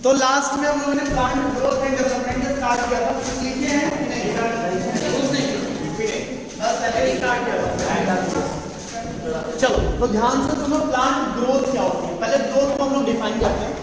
तो लास्ट में हम लोगों ने प्लांट ग्रोथ एंड डेवलपमेंट से स्टार्ट किया था। कुछ लिखे हैं कि नहीं? कुछ नहीं, बस पहले स्टार्ट किया था। चलो तो ध्यान से सुनो, प्लांट ग्रोथ क्या होती है। पहले ग्रोथ को हम लोग डिफाइन करते हैं।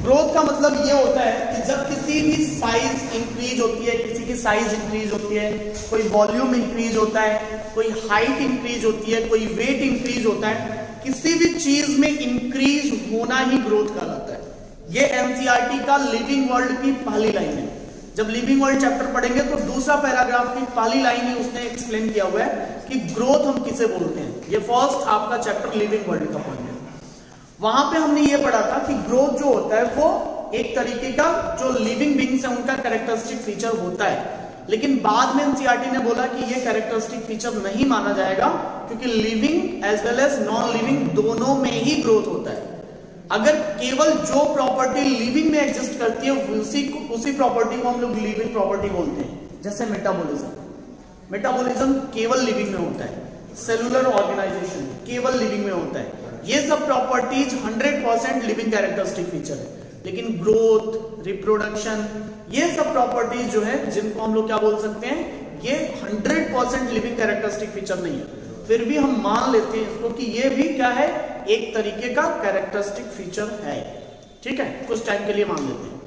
ग्रोथ का मतलब ये होता है कि जब किसी भी साइज इंक्रीज होती है, किसी की साइज इंक्रीज होती है, कोई वॉल्यूम इंक्रीज होता है, कोई हाइट इंक्रीज होती है, कोई वेट इंक्रीज होता है, किसी भी चीज में इंक्रीज होना ही ग्रोथ कहलाता है। ये एनसीईआरटी का लिविंग वर्ल्ड की पहली लाइन है। जब लिविंग वर्ल्ड चैप्टर पढ़ेंगे तो दूसरा पैराग्राफ की पहली लाइन ही उसने एक्सप्लेन किया हुआ है कि ग्रोथ हम किसे बोलते हैं। ये फर्स्ट आपका चैप्टर लिविंग वर्ल्ड का पॉइंट है। वहां पे हमने ये पढ़ा था कि ग्रोथ जो होता है वो एक तरीके का जो लिविंग बीइंग्स है उनका कैरेक्टरिस्टिक फीचर होता है, लेकिन बाद में एनसीईआरटी ने बोला कि ये कैरेक्टरिस्टिक फीचर नहीं माना जाएगा क्योंकि living as well as non living दोनों में ही ग्रोथ होता है। अगर केवल जो प्रॉपर्टी लिविंग में एग्जिस्ट करती है उसी प्रॉपर्टी को हम लोग लिविंग प्रॉपर्टी बोलते हैं। जैसे मेटाबॉलिज्म केवल लिविंग में होता है, सेलुलर ऑर्गेनाइजेशन केवल लिविंग में होता है। ये सब प्रॉपर्टीज 100% लिविंग कैरेक्टरिस्टिक फीचर है, लेकिन ग्रोथ, रिप्रोडक्शन, ये सब प्रॉपर्टीज जो है जिनको हम लोग क्या बोल सकते हैं, ये 100% लिविंग कैरेक्टरिस्टिक फीचर नहीं है। फिर भी हम मान लेते हैं इसको कि ये भी क्या है, एक तरीके का कैरेक्टरिस्टिक फीचर है। ठीक है, कुछ टाइम के लिए मान लेते हैं।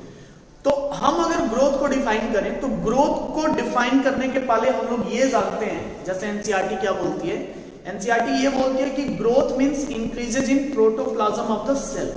तो हम अगर ग्रोथ को डिफाइन करें तो ग्रोथ को डिफाइन करने के पहले हम लोग ये जानते हैं, जैसे एनसीईआरटी क्या बोलती है। एनसीईआरटी ये बोलती है कि growth means increases in protoplasm of the cell.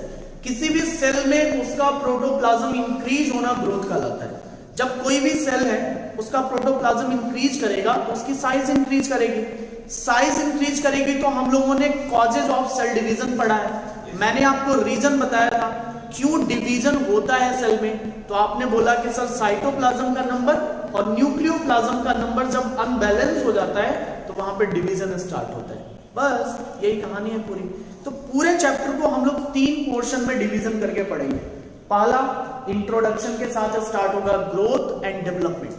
किसी भी सेल में उसका प्रोटोप्लाज्म इंक्रीज होना ग्रोथ कहलाता है। जब कोई भी सेल है उसका प्रोटोप्लाज्म इंक्रीज करेगा तो उसकी साइज इंक्रीज करेगी। साइज इंक्रीज करेगी तो हम लोगों ने कॉजेज ऑफ सेल डिवीजन पढ़ा है। मैंने आपको रीजन बताया था क्यों डिवीजन होता है सेल में, तो आपने बोला कि सर साइटोप्लाज्म का नंबर और न्यूक्लियोप्लाज्म का नंबर जब अनबैलेंस हो जाता है तो वहां पे डिवीजन स्टार्ट होता है। बस यही कहानी है पूरी। तो पूरे चैप्टर को हम लोग 3 पोर्शन में डिवीजन करके पढ़ेंगे। पहला इंट्रोडक्शन के साथ स्टार्ट होगा ग्रोथ एंड डेवलपमेंट।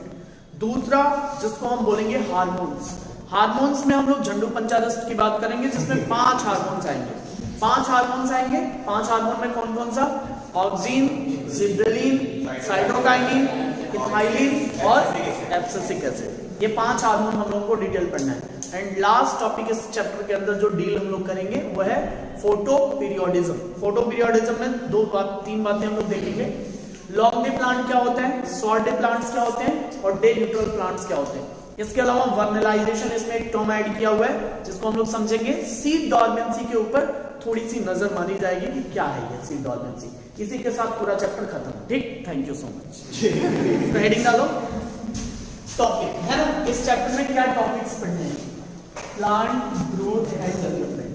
दूसरा जिसको हम बोलेंगे हार्मोन्स। हार्मोन्स में हम लोग झंडू पंचादस्त की बात करेंगे जिसमें 5 हार्मोन्स आएंगे। 5 हार्मोन्स आएंगे। 5 हार्मोन में कौन कौन सा? ऑक्सिन, जिब्रेलिन, साइटोकाइनिन, इथाइलिन और एब्सिसिक एसिड। ये 5 हार्मोन हम लोगों को डिटेल पढ़ना है। एंड लास्ट टॉपिक इस चैप्टर के अंदर जो डील हम लोग करेंगे वो है फोटोपीरियोडिज्म। फोटोपीरियोडिज्म में 3 बातें हम लोग देखेंगे। लॉन्ग डे प्लांट क्या होता है, शॉर्ट डे प्लांट्स क्या होते हैं और डे न्यूट्रल प्लांट्स क्या होते हैं। इसके अलावा वर्नलाइजेशन, इसमें एक टर्म ऐड किया हुआ है जिसको हम लोग समझेंगे। सीड डॉर्मेंसी के ऊपर थोड़ी सी नजर मारी जाएगी कि क्या है ये सीड डॉर्मेंसी। इसी के साथ पूरा चैप्टर खत्म। ठीक, थैंक यू सो मच। तो हेडिंग डालो, टॉपिक है ना। इस चैप्टर में क्या टॉपिक्स पढ़ने हैं? Plant growth and development.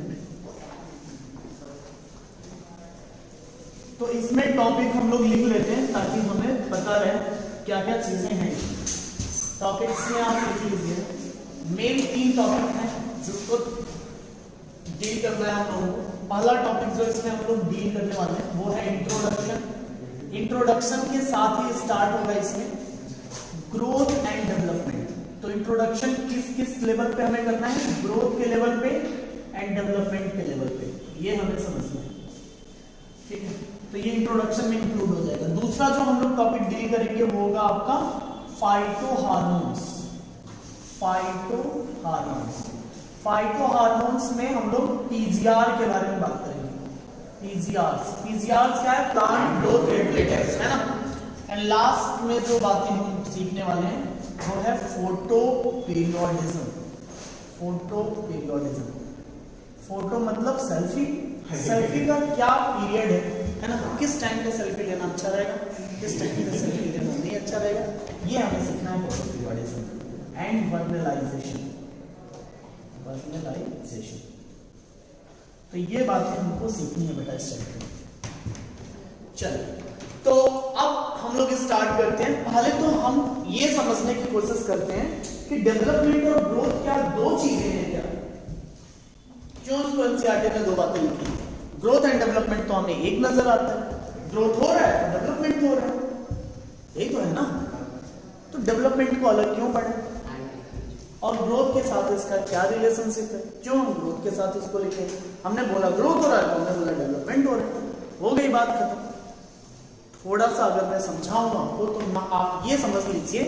तो इसमें टॉपिक हम लोग लिख लेते हैं ताकि हमें पता रहे क्या क्या चीजें हैं। टॉपिक्स में आप लिख लीजिए। मेन 3 टॉपिक हैं जिसको डील करना है हम लोगों को। पहला टॉपिक जो इसमें हम लोग डील करने वाले हैं वो है इंट्रोडक्शन। इंट्रोडक्शन के साथ ही स्टार्ट होगा इसमें ग्रोथ एंड डेवलपमेंट। तो इंट्रोडक्शन किस लेवल पे हमें करना है? ग्रोथ के लेवल पे एंड डेवलपमेंट के लेवल पे। ये हमें समझना है। ठीक है, तो ये इंट्रोडक्शन में इंक्लूड हो जाएगा। दूसरा जो हम लोग टॉपिक डील करेंगे वो होगा आपका फाइटोहार्मोन्स। फाइटोहार्मोन्स में हम लोग पीजीआर के बारे में बात करेंगे। पीजीआर क्या है? प्लांट ग्रोथ रेगुलेटर्स, है ना। एंड लास्ट में जो बातें हम सीखने वाले हैं वो है फोटोपीरियोडिज्म। फोटो मतलब सेल्फी। सेल्फी का क्या पीरियड है ना। किस टाइम पे सेल्फी लेना अच्छा रहेगा, किस टाइम पे सेल्फी लेना नहीं अच्छा रहेगा, ये हमें सीखना है। Photoperiodism and vernalization. तो ये बातें हमको सीखनी है बेटा इस चैप्टर में। चलिए, तो अब हम लोग स्टार्ट करते हैं। पहले तो हम ये समझने की कोशिश करते हैं कि डेवलपमेंट और ग्रोथ क्या 2 चीजें हैं क्या। क्यों इसको एनसीईआरटी ने 2 बातें लिखी? ग्रोथ एंड डेवलपमेंट तो हमें एक नजर आता है। ग्रोथ हो रहा है, डेवलपमेंट हो रहा है, यही तो है ना। तो डेवलपमेंट को अलग क्यों पढ़े और ग्रोथ के साथ इसका क्या रिलेशनशिप है? क्यों हम ग्रोथ के साथ इसको लिखे? हमने बोला ग्रोथ हो रहा है तो हमने बोला डेवलपमेंट हो रहा है, हो गई बात खत्म। थोड़ा सा अगर मैं समझाऊं आपको तो आप ये समझ लीजिए,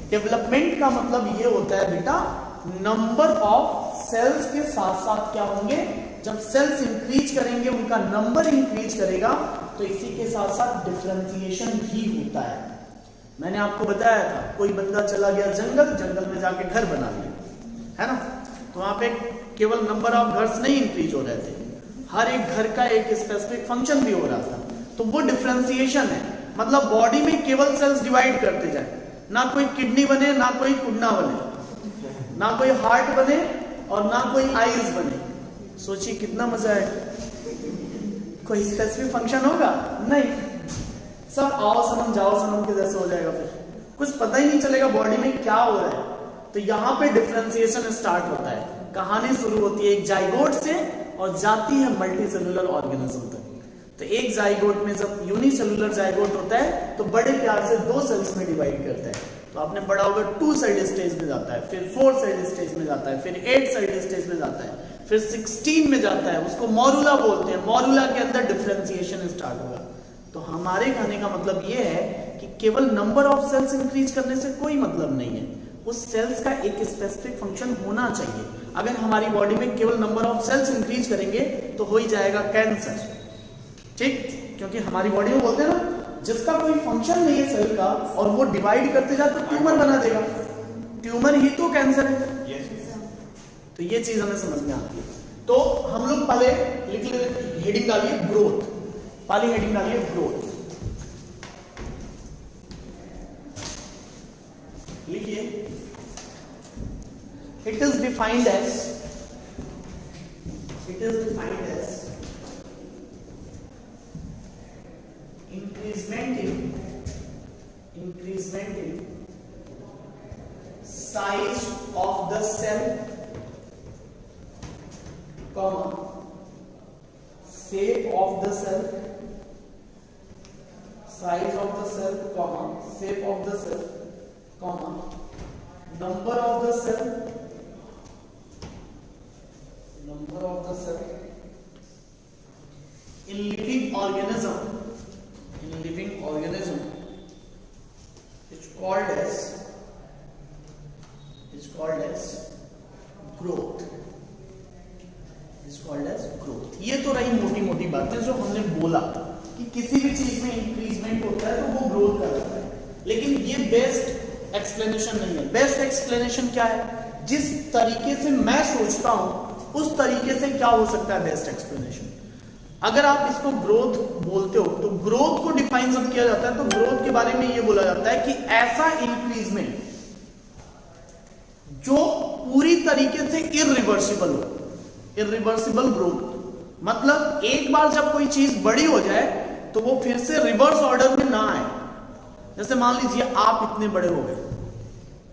डेवलपमेंट का मतलब ये होता है बेटा, नंबर ऑफ सेल्स के साथ साथ क्या होंगे, जब सेल्स इंक्रीज करेंगे उनका नंबर इंक्रीज करेगा, तो इसी के साथ साथ डिफरेंशिएशन भी होता है। मैंने आपको बताया था, कोई बंदा चला गया जंगल में जाके घर बना लिया, है ना, तो वहां पे केवल नंबर ऑफ घर्स नहीं इंक्रीज हो रहे थे, हर एक घर का एक स्पेसिफिक फंक्शन भी हो रहा था, तो वो डिफरेंशिएशन है। मतलब बॉडी में केवल सेल्स डिवाइड करते जाए, ना कोई किडनी बने, ना कोई कुडना बने, ना कोई हार्ट बने और ना कोई आईज बने। सोचिए कितना मजा है। कोई स्पेसिफिक फंक्शन होगा नहीं, सब आओ सनम जाओ सनम के जैसे हो जाएगा, फिर कुछ पता ही नहीं चलेगा बॉडी में क्या हो रहा है। तो यहाँ पे डिफरेंशिएशन स्टार्ट होता है, कहानी शुरू होती है एक जाइगोट से और जाती है मल्टी सेलुलर ऑर्गेनिज्म तक। तो एक जाइगोट में जब यूनिसेलुलर जाइगोट होता है तो बड़े प्यार से 2 सेल्स में डिवाइड करता है, तो आपने पढ़ा होगा 2 साइड स्टेज में जाता है, फिर 4 साइड स्टेज में जाता है, फिर 8 साइड स्टेज में जाता है, फिर 16 में जाता है, उसको मॉरुला बोलते हैं। मॉरुला के अंदर डिफरेंशिएशन स्टार्ट होगा। तो हमारे कहने का मतलब ये है कि केवल नंबर ऑफ सेल्स इंक्रीज करने से कोई मतलब नहीं है, उस सेल्स का एक स्पेसिफिक फंक्शन होना चाहिए। अगर हमारी बॉडी में केवल नंबर ऑफ सेल्स इंक्रीज करेंगे तो हो ही जाएगा कैंसर, ठीक, क्योंकि हमारी बॉडी में बोलते हैं ना, जिसका कोई फंक्शन नहीं है सेल का और वो डिवाइड करते जाए तो ट्यूमर बना देगा, ट्यूमर ही तो कैंसर है। तो ये चीज हमें समझ में आती है। तो हम लोग पहले लिख लेते, हेडिंग डालिए ग्रोथ, पहली हेडिंग डालिए ग्रोथ, लिखिए it is defined as increment in size of the cell, comma shape of the cell, size of the cell, comma shape of the cell, comma number of the cell in living organism is called as growth, ये तो रही मोटी मोटी बातें जो हमने बोला कि किसी भी चीज में इंक्रीजमेंट होता है तो वो ग्रोथ कहलाता है, लेकिन ये बेस्ट एक्सप्लेनेशन नहीं है। बेस्ट एक्सप्लेनेशन क्या है, जिस तरीके से मैं सोचता हूं उस तरीके से क्या हो सकता है बेस्ट एक्सप्लेनेशन। अगर आप इसको ग्रोथ बोलते हो तो ग्रोथ को डिफाइन जब किया जाता है तो ग्रोथ के बारे में यह बोला जाता है कि ऐसा इंक्रीजमेंट जो पूरी तरीके से इरिवर्सिबल हो, इरिवर्सिबल ग्रोथ। मतलब एक बार जब कोई चीज बड़ी हो जाए तो वो फिर से रिवर्स ऑर्डर में ना आए। जैसे मान लीजिए आप इतने बड़े हो गए,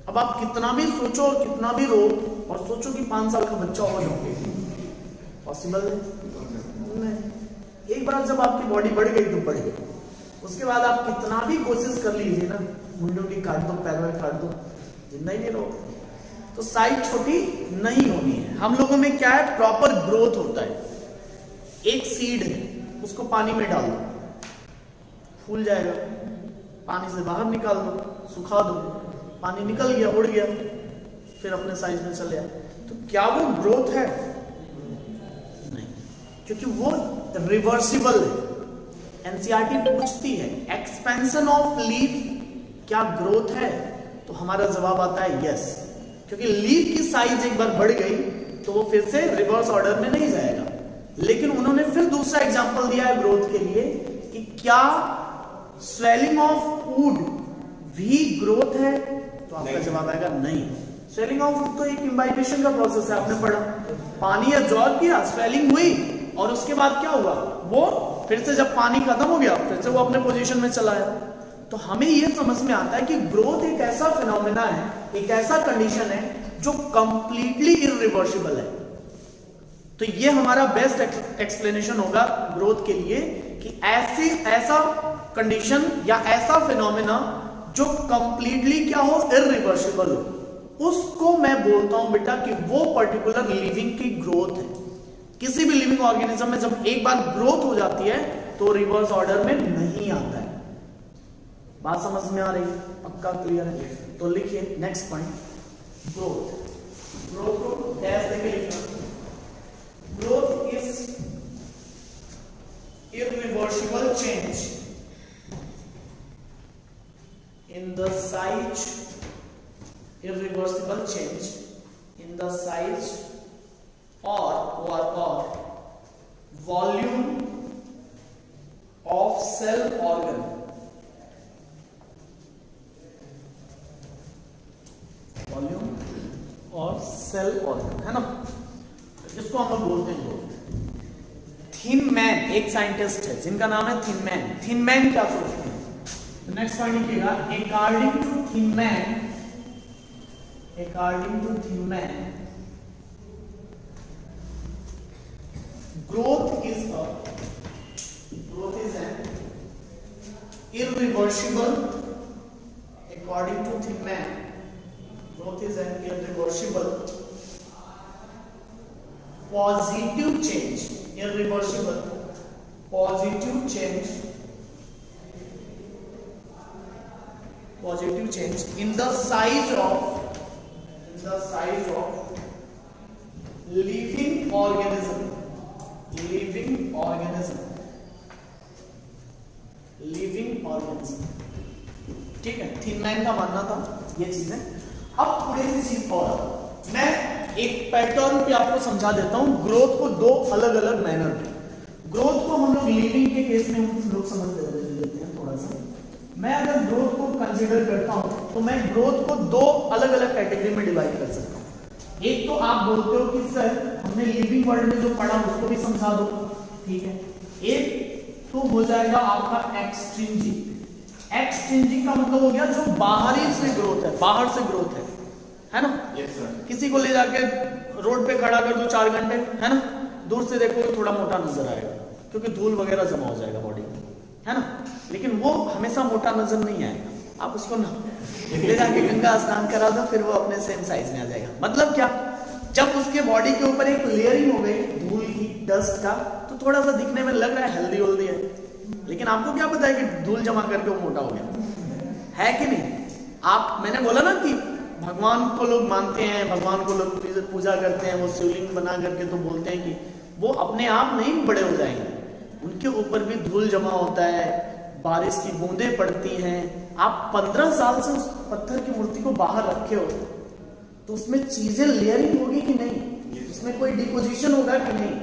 अब आप कितना भी सोचो और कितना भी रो और सोचो कि 5 साल का बच्चा हो जाओगे, पॉसिबल नहीं। एक बार जब आपकी बॉडी बढ़ गई तो बढ़ गई, उसके बाद आप कितना भी कोशिश कर लीजिए ना, मुंडी काट दो, पैर काट दो, जिंदा ही नहीं रहोगे। तो साइज छोटी नहीं होनी है। हम लोगों में क्या है, प्रॉपर ग्रोथ होता है। एक सीड है, उसको पानी में डाल दो, फूल जाएगा, पानी से बाहर निकाल दो, सुखा दो, पानी निकल गया, उड़ गया, फिर अपने साइज में चले आए। तो क्या वो ग्रोथ है? नहीं, क्योंकि वो रिवर्सिबल है। एनसीईआरटी पूछती है एक्सपेंशन ऑफ लीफ क्या ग्रोथ है, तो हमारा जवाब आता है यस, क्योंकि लीफ की साइज एक बार बढ़ गई तो वो फिर से रिवर्स ऑर्डर में नहीं जाएगा। लेकिन उन्होंने फिर दूसरा एग्जांपल दिया है ग्रोथ के लिए कि क्या स्वेलिंग ऑफ फूड भी ग्रोथ है, तो आपका जवाब आएगा नहीं। स्वेलिंग ऑफ फूड तो एक इम्बाइबेशन का प्रोसेस है, आपने पढ़ा, पानी एब्जॉर्ब किया, स्वेलिंग हुई और उसके बाद क्या हुआ, वो फिर से जब पानी खत्म हो गया फिर से वो अपने पोजीशन में चला आया। तो हमें यह समझ में आता है कि ग्रोथ एक ऐसा फिनोमेना है, एक ऐसा कंडीशन है जो कंप्लीटली इरिवर्सिबल है। तो ये हमारा बेस्ट एक्सप्लेनेशन होगा ग्रोथ के लिए कि ऐसा कंडीशन या ऐसा फिनोमेना जो कंप्लीटली क्या हो, इरिवर्सिबल हो, उसको मैं बोलता हूं बेटा कि वो पर्टिकुलर लिविंग की ग्रोथ है। किसी भी लिविंग ऑर्गेनिज्म में जब एक बार ग्रोथ हो जाती है तो रिवर्स ऑर्डर में नहीं आता है। बात समझ में आ रही है? पक्का क्लियर है? तो लिखिए नेक्स्ट पॉइंट, ग्रोथ। ग्रोथ को डैश देके लिखना। Growth is irreversible change in the size, irreversible change in the size or volume of cell organ, volume और सेल ऑर्गन, है ना? इसको हम लोग बोलते हैं ग्रोथ। थिनमैन एक साइंटिस्ट है जिनका नाम है थिनमैन। थिनमैन क्या सोचते हैं? तो नेक्स्ट पॉइंट लिखिएगा, according to Thimann, according to Thimann, growth is an irreversible, according to Thielman, growth is an irreversible positive change, irreversible positive change in the size of living organism, ठीक है? थिनमैन का मानना था ये चीज है। अब थोड़ी सी चीज और मैं एक पैटर्न पे आपको समझा देता हूं। ग्रोथ को दो अलग अलग मैनर में, ग्रोथ को हम लोग लिविंग के केस में हम लोग समझ लेते हैं थोड़ा सा। मैं अगर ग्रोथ को कंसीडर करता हूं तो मैं ग्रोथ को दो अलग अलग कैटेगरी में डिवाइड कर सकता हूं। एक तो आप बोलते हो कि सर हमने लिविंग वर्ल्ड में जो पढ़ा उसको भी समझा दो, ठीक है? एक तो हो जाएगा आपका एक्सट्रिंजिक। एक्सट्रिंजिक का मतलब हो गया जो बाहरी से ग्रोथ है, बाहर से ग्रोथ है ना? Yes sir. किसी को ले जाके रोड पे खड़ा कर दो 4 घंटे, है ना? दूर से देखोगे थोड़ा मोटा नजर आएगा क्योंकि धूल वगैरह जमा हो जाएगा बॉडी में, है ना? लेकिन वो हमेशा मोटा नजर नहीं आएगा। आप उसको ना ले जाके गंगा स्नान करा दो, फिर वो अपने सेम साइज में आ जाएगा। मतलब क्या? जब उसके बॉडी के ऊपर एक लेयरिंग हो गई धूल की, डस्ट का, तो थोड़ा सा दिखने में लग रहा है हेल्दी है, लेकिन आपको क्या पता है कि धूल जमा करके वो मोटा हो गया है कि नहीं? मैंने बोला ना कि भगवान को लोग मानते हैं, भगवान को लोग पूजा करते हैं, वो शिवलिंग बना करके तो बोलते हैं कि वो अपने आप नहीं बड़े हो जाएंगे, उनके ऊपर भी धूल जमा होता है, बारिश की बूंदें पड़ती हैं। आप 15 साल से उस पत्थर की मूर्ति को बाहर रखे हो तो उसमें चीजें लेयरिंग होगी कि नहीं, उसमें कोई डिपोजिशन होगा कि नहीं?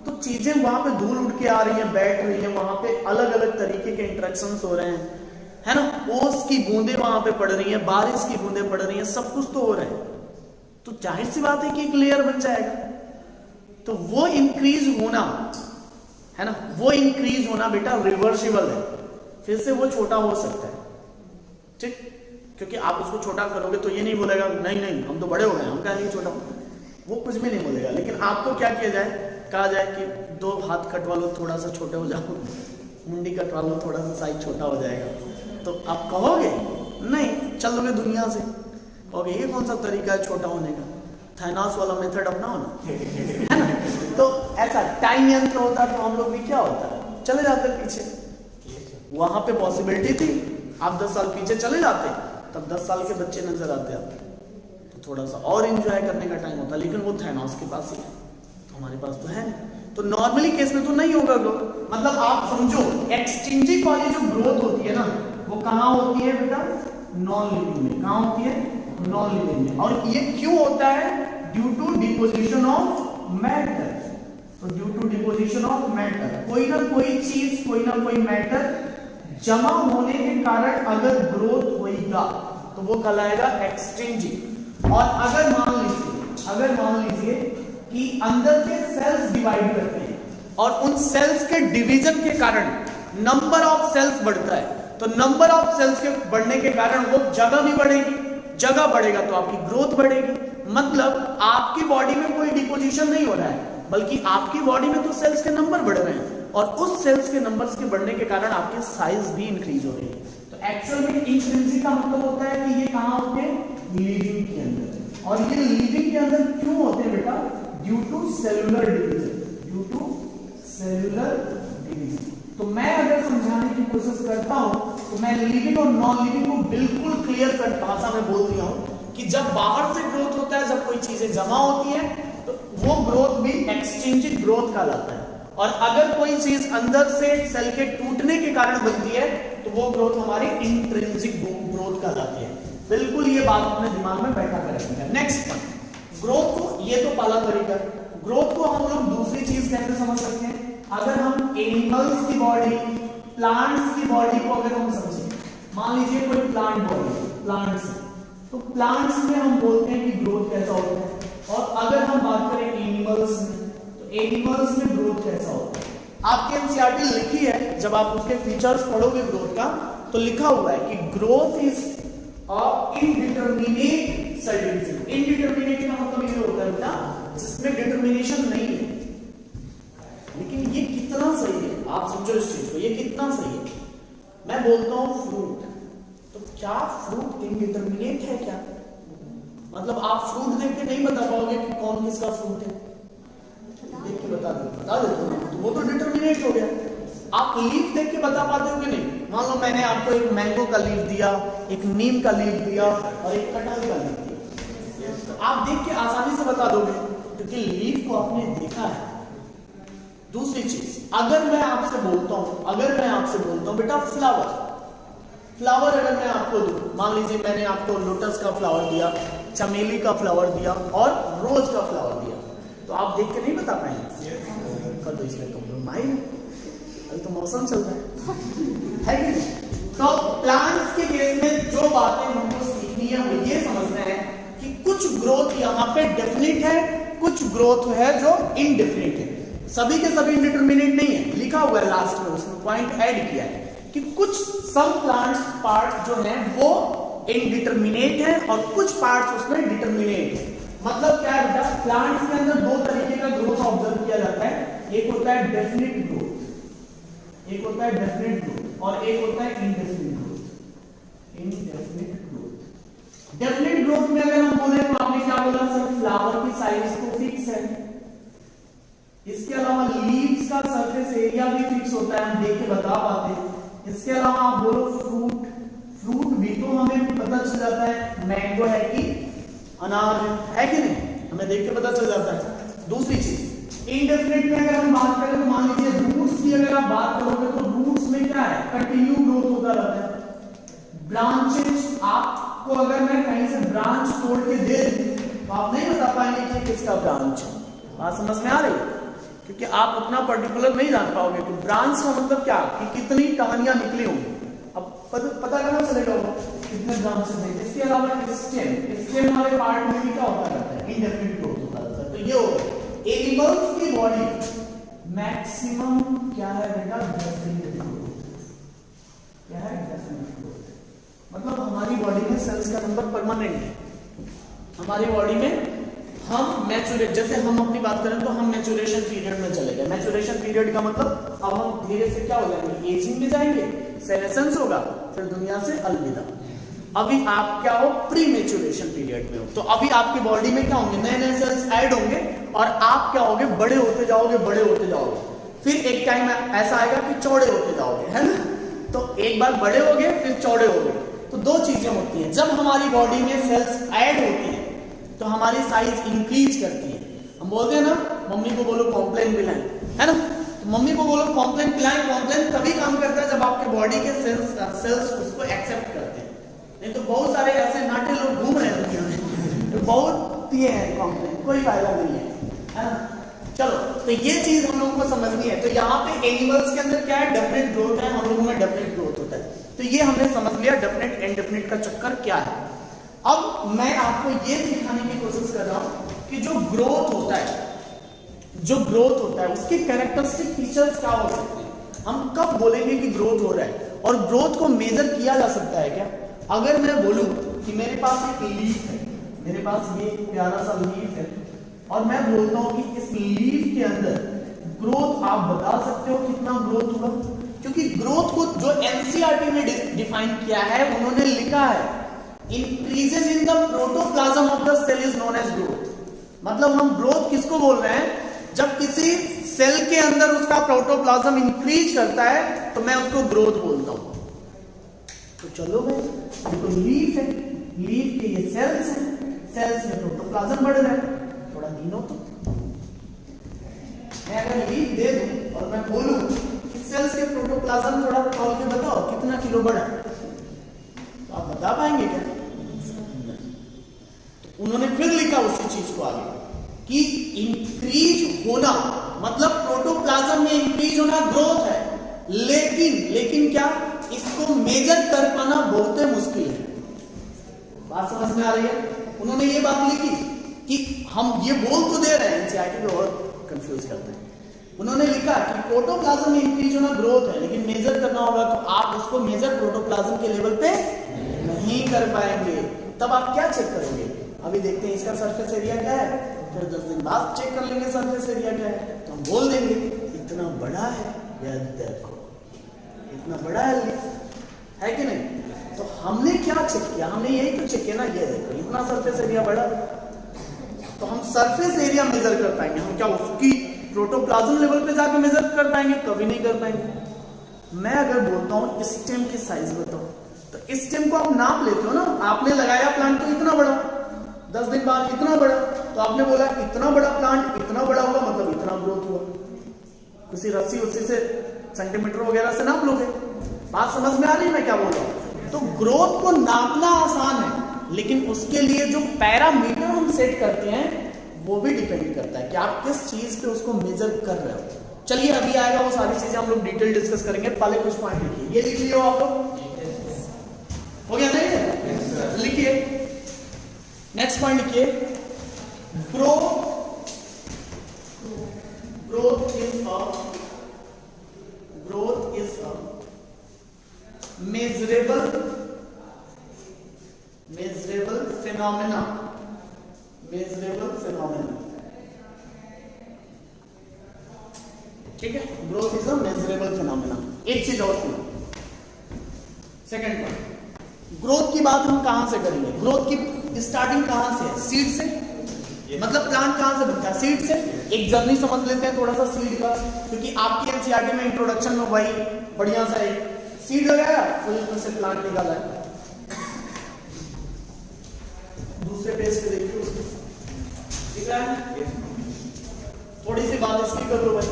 तो चीजें वहां पे धूल उड़ के आ रही है, बैठ रही है, वहां पे अलग अलग तरीके के इंटरेक्शंस हो रहे हैं, है ना? ओस की बूंदें वहां पे पड़ रही हैं, बारिश की बूंदें पड़ रही हैं, सब कुछ तो हो रहा है। तो जाहिर सी बात है कि एक लेयर बन जाएगा। तो वो इंक्रीज होना, है ना, वो इंक्रीज होना बेटा रिवर्सिबल है, फिर से वो छोटा हो सकता है, ठीक? क्योंकि आप उसको छोटा करोगे तो ये नहीं बोलेगा नहीं हम तो बड़े हो गए, हम क्या नहीं छोटा, वो कुछ भी नहीं बोलेगा। लेकिन आपको क्या किया जाए, कहा जाए कि 2 हाथ कटवा लो, थोड़ा सा छोटे हो जाओ, मुंडी कटवा लो, थोड़ा सा साइज छोटा हो जाएगा, तो आप कहोगे नहीं, चलोगे दुनिया से, कहोगे ये कौन सा तरीका है छोटा होने का, थाइनॉस वाला मेथड अपनाओ ना, है ना? तो ऐसा टाइम यंत्र होता तो हम लोग भी क्या होता, चले जाते पीछे। वहां पे पॉसिबिलिटी थी, आप 10 साल पीछे चले जाते, तब 10 साल के बच्चे नजर आते आपको, तो थोड़ा सा और एंजॉय करने का टाइम होता। लेकिन वो थाइनॉस के पास ही है, तो हमारे पास तो है नहीं। तो नॉर्मली केस में तो नहीं होगा ग्रोथ। मतलब आप समझो एक्सट्रिंजिक वाली जो ग्रोथ होती है ना, वो कहाँ होती है बेटा? नॉन लिविंग में। कहाँ होती है? नॉन लिविंग में। और ये क्यों होता है? Due to deposition of matter. तो due to deposition of matter, कोई ना कोई चीज, कोई ना कोई मैटर जमा होने के कारण अगर ग्रोथ होगा तो वो कहलाएगा एक्सट्रिंजिक। और अगर मान लीजिए कि अंदर के सेल्स डिवाइड करते हैं और उन सेल्स के डिवीजन के कारण नंबर ऑफ सेल्स बढ़ता है, तो नंबर ऑफ सेल्स के बढ़ने के कारण वो जगह भी बढ़ेगी, जगह बढ़ेगा तो आपकी ग्रोथ बढ़ेगी। मतलब आपकी बॉडी में कोई डिपोजिशन नहीं हो रहा है, बल्कि आपकी बॉडी में तो सेल्स के नंबर बढ़ रहे हैं, और उस सेल्स के नंबर्स के बढ़ने के कारण आपके साइज भी इंक्रीज हो रही है। तो एक्चुअल में इंट्रिंसिक का मतलब होता है कि ये कहां होते हैं? लिविंग के अंदर। और ये लिविंग के अंदर क्यों होते हैं बेटा? Due to cellular division. Due to cellular division. तो मैं अगर समझाने की कोशिश करता हूं तो मैं लिविंग और नॉन लिविंग को बिल्कुल क्लियर कट भाषा में बोल दिया हूं कि जब बाहर से ग्रोथ होता है, जब कोई चीजें जमा होती है तो वो ग्रोथ भी एक्सचेंजिंग ग्रोथ कहलाता है, और अगर कोई चीज अंदर से सेल के टूटने के कारण बनती है तो वो ग्रोथ हमारी इंट्रिंसिक ग्रोथ कहलाती है। बिल्कुल ये बात अपने दिमाग में बैठा कर रखिएगा। नेक्स्ट ग्रोथ को, ये तो पहला तरीका। ग्रोथ को हम लोग दूसरी चीज कैसे समझ सकते हैं? अगर हम एनिमल्स की बॉडी, प्लांट्स की बॉडी को अगर हम समझें, मान लीजिए कोई प्लांट बॉडी, प्लांट्स, तो प्लांट्स में हम बोलते हैं कि ग्रोथ कैसा होता है, और अगर हम बात करें एनिमल्स में तो एनिमल्स में ग्रोथ कैसा होता है। आपकी एनसीईआरटी लिखी है, जब आप उसके फीचर्स पढ़ोगे ग्रोथ का तो लिखा हुआ है कि growth is indeterminate cell division. Indeterminate का मतलब ये होता है बेटा जिसमें डिटरमिनेशन नहीं है। लेकिन ये कितना सही है, आप समझो इस चीज को, ये कितना सही है। मैं बोलता हूं फ्रूट, तो क्या फ्रूट इनडिटरमिनेट है क्या? मतलब आप फ्रूट देख के नहीं बता पाओगे कि कौन किसका फ्रूट है, देख के बता दो तो वो तो डिटरमिनेट हो गया। आप लीफ देख के बता पाते हो कि नहीं? मान लो मैंने आपको एक मैंगो का लीफ दिया, एक नीम का लीफ दिया और एक कटहल का लीफ दिया, तो आप देख के आसानी से बता दोगे क्योंकि लीफ को आपने देखा है। दूसरी चीज, अगर मैं आपसे बोलता हूं बेटा फ्लावर, फ्लावर अगर मैं आपको दूं, मान लीजिए मैंने आपको लोटस का फ्लावर दिया, चमेली का फ्लावर दिया और रोज का फ्लावर दिया, तो आप देख के नहीं बता पाएंगे? कल तो इसमें कंप्रोमाइज, अभी तो मौसम चल रहा है कि नहीं? तो प्लांट्स के केस में जो बातें हमको सीखनी है वो ये समझना है कि कुछ ग्रोथ यहाँ पे डेफिनेट है, कुछ ग्रोथ है जो इनडेफिनेट है। सभी के सभी इंडिटरमिनेट नहीं है, लिखा हुआ है लास्ट में, उसमें पॉइंट ऐड किया है कि कुछ सम प्लांट्स पार्ट जो है वो इनडिटरमिनेट है और कुछ पार्ट्स उसमें डिटरमिनेट है। मतलब क्या है बेटा, प्लांट्स के अंदर दो तरीके का ग्रोथ ऑब्जर्व किया जाता है, एक होता है डेफिनेट ग्रोथ, एक होता है डेफिनेट ग्रोथ और एक होता है indefinite growth. Indefinite growth, definite growth में अगर हम बोले तो आपने क्या बोला सर, फ्लावर की साइज तो फिक्स है, इसके अलावा लीव्स का सरफेस एरिया भी फिक्स होता है, हम देख के बता पाते हैं। इसके अलावा आप बोलो फ्रूट, फ्रूट भी तो हमें पता चल जाता है मैंगो है कि अनार है कि नहीं, हमें देख के पता चल जाता है। दूसरी चीज इनडेफिनेट में अगर हम बात करें तो मान लीजिए रूट्स की अगर आप बात करोगे तो रूट्स में क्या है, कंटिन्यू ग्रोथ होता रहता है। ब्रांचेस, आपको अगर मैं कहीं से ब्रांच तोड़ के दे दूं तो आप नहीं बता पाएंगे कि किसका ब्रांच है। बात समझ में आ रही है? क्योंकि आप उतना पर्टिकुलर नहीं जान पाओगे कि ब्रांच का मतलब क्या, कि कितनी टहनियां निकली होंगी, अब पता करना चलेगा कितने ब्रांचेस हैं। इसके अलावा स्टेम, स्टेम वाले पार्ट में भी क्या होता रहता है, इनडेफिनिट ग्रोथ होता रहता है। तो ये हो एनिमल्स की बॉडी मैक्सिमम क्या है बेटा, डेफिनिट ग्रोथ। क्या है डेफिनिट ग्रोथ, मतलब हमारी बॉडी में सेल्स का नंबर परमानेंट है। हमारी बॉडी में हम मैच्योरेट, जैसे हम अपनी बात करें तो हम मैच्योरेशन पीरियड में चले गए। मैच्योरेशन पीरियड का मतलब अब हम धीरे से क्या हो जाएंगे, एजिंग में जाएंगे, सेनेसेंस होगा, फिर दुनिया से अलविदा। अभी आप क्या हो, प्री मैच्योरेशन पीरियड में हो, तो अभी आपकी बॉडी में क्या होंगे, नए नए सेल्स ऐड होंगे और आप क्या होगे, बड़े होते जाओगे, बड़े होते जाओगे। फिर एक टाइम ऐसा आएगा कि चौड़े होते जाओगे, है ना? तो एक बार बड़े हो गए फिर चौड़े हो गए। तो दो चीजें होती हैं, जब हमारी बॉडी में सेल्स ऐड होती हैं तो हमारी साइज इंक्रीज करती है। हम बोलते हैं ना, मम्मी को बोलो कॉम्प्लेन पिलाएं, है ना? तो मम्मी को बोलो कॉम्प्लेन पिलाएं, कॉम्प्लेन तभी काम करता है जब आपके बॉडी के सेल्स उसको एक्सेप्ट करते हैं। नहीं तो बहुत सारे ऐसे नाटे लोग घूम रहे हैं दुनिया में, तो बहुत पिए हैं कॉम्प्लेन, कोई फायदा नहीं है ना? चलो, तो ये चीज हम लोगों को समझनी है। तो यहाँ पे एनिमल्स के अंदर क्या है, डेफिनेट ग्रोथ है, हम लोगों में डेफिनेट ग्रोथ होता है। तो ये हमने समझ लिया डेफिनेट इनडेफिनेट का चक्कर क्या है। अब मैं आपको ये सिखाने की कोशिश कर रहा हूं कि जो ग्रोथ होता है उसके कैरेक्टरिस्टिक फीचर्स क्या हो सकते हैं। हम कब बोलेंगे कि ग्रोथ हो रहा है, और ग्रोथ को मेजर किया जा सकता है क्या? अगर मैं बोलूं कि मेरे पास एक लीफ है, मेरे पास ये प्यारा सा लीफ है, और मैं बोलता हूं कि इस लीफ के अंदर ग्रोथ आप बता सकते हो कितना ग्रोथ हुआ? क्योंकि ग्रोथ को जो एनसीईआरटी ने डिफाइन किया है, उन्होंने लिखा है increases in the protoplasm of the cell is known as growth। मतलब हम ग्रोथ किसको बोल रहे हैं, जब किसी सेल के अंदर उसका प्रोटोप्लाज्म इंक्रीज करता है तो मैं उसको ग्रोथ बोलता हूं। तो चलो भाई, देखो लीफ है, लीफ के ये सेल्स हैं, सेल्स में प्रोटोप्लाज्म बढ़ रहा है, थोड़ा गिनो तो। मैं अगर लीफ दे दूं और मैं बोलूं कि सेल्स के प्रोटोप्लाज्म थोड़ा तौल के बताओ कितना किलो बढ़ा, तो आप बता पाएंगे क्या? तो उन्होंने फिर लिखा उसी चीज को आगे कि इंक्रीज होना मतलब प्रोटोप्लाज्म में इंक्रीज होना ग्रोथ है, लेकिन क्या इसको मेजर कर पाना बहुत मुश्किल है। बात समझ में आ रही है? उन्होंने ये बात लिखी कि हम ये बोल तो दे रहे हैं, एनसीईआरटी में और कंफ्यूज करते हैं। उन्होंने लिखा कि प्रोटोप्लाज्म में इंक्रीज होना ग्रोथ है, लेकिन मेजर करना होगा तो आप उसको मेजर प्रोटोप्लाज्म के लेवल पे नहीं कर पाएंगे। तब आप क्या चेक करोगे? अभी देखते हैं इसका सरफेस एरिया क्या है, फिर 10 दिन बाद चेक कर लेंगे सरफेस एरिया क्या है, तो हम बोल देंगे इतना बड़ा है, या देखो इतना बड़ा है कि नहीं। तो हमने क्या चेक किया? हमने यही तो चेक किया ना, ये देखो इतना सरफेस एरिया बड़ा, तो हम सरफेस एरिया मेजर कर पाएंगे। हम क्या उसकी प्रोटोप्लाज्म लेवल पे जाके मेजर कर पाएंगे? कभी नहीं कर पाएंगे। मैं अगर बोलता हूँ स्टेम की साइज बताओ, तो स्टेम को आप नाप लेते हो ना, आपने लगाया प्लांट तो इतना बड़ा, 10 दिन बाद इतना बड़ा, तो आपने बोला इतना बड़ा प्लांट इतना बड़ा हुआ मतलब इतना ग्रोथ हुआ। किसी रस्सी उसी से सेंटीमीटर वगैरह से नाप लोगे। बात समझ में आ रही है मैं क्या बोल रहा हूं? तो ग्रोथ को नापना आसान है, लेकिन उसके लिए जो पैरामीटर हम सेट करते हैं वो भी डिपेंड करता है कि आप किस चीज पे उसको मेजर कर रहे हो। चलिए अभी आएगा वो सारी चीजें हम लोग डिटेल डिस्कस करेंगे। पहले कुछ पॉइंट लिखिए, ये लिख लियो आप लोग, हो गया नहीं? लिखिए नेक्स्ट पॉइंट लिखिए, growth is a measurable phenomena, ठीक है? Growth is a measurable phenomena. एक चीज और सुनो, सेकंड पॉइंट, ग्रोथ की बात हम कहां से करेंगे? ग्रोथ की स्टार्टिंग कहां से है? सीड से। मतलब प्लांट कहां से बनता है? सीड से। एक जर्नी समझ लेते हैं थोड़ा सा सीड का, क्योंकि आपकी एनसीईआरटी में इंट्रोडक्शन में वही बढ़िया सा एक सीड लगाया तो इसमें से प्लांट निकाला है। दूसरे पेज पे देखिए, ठीक है? थोड़ी सी बात इसकी कर लो भाई,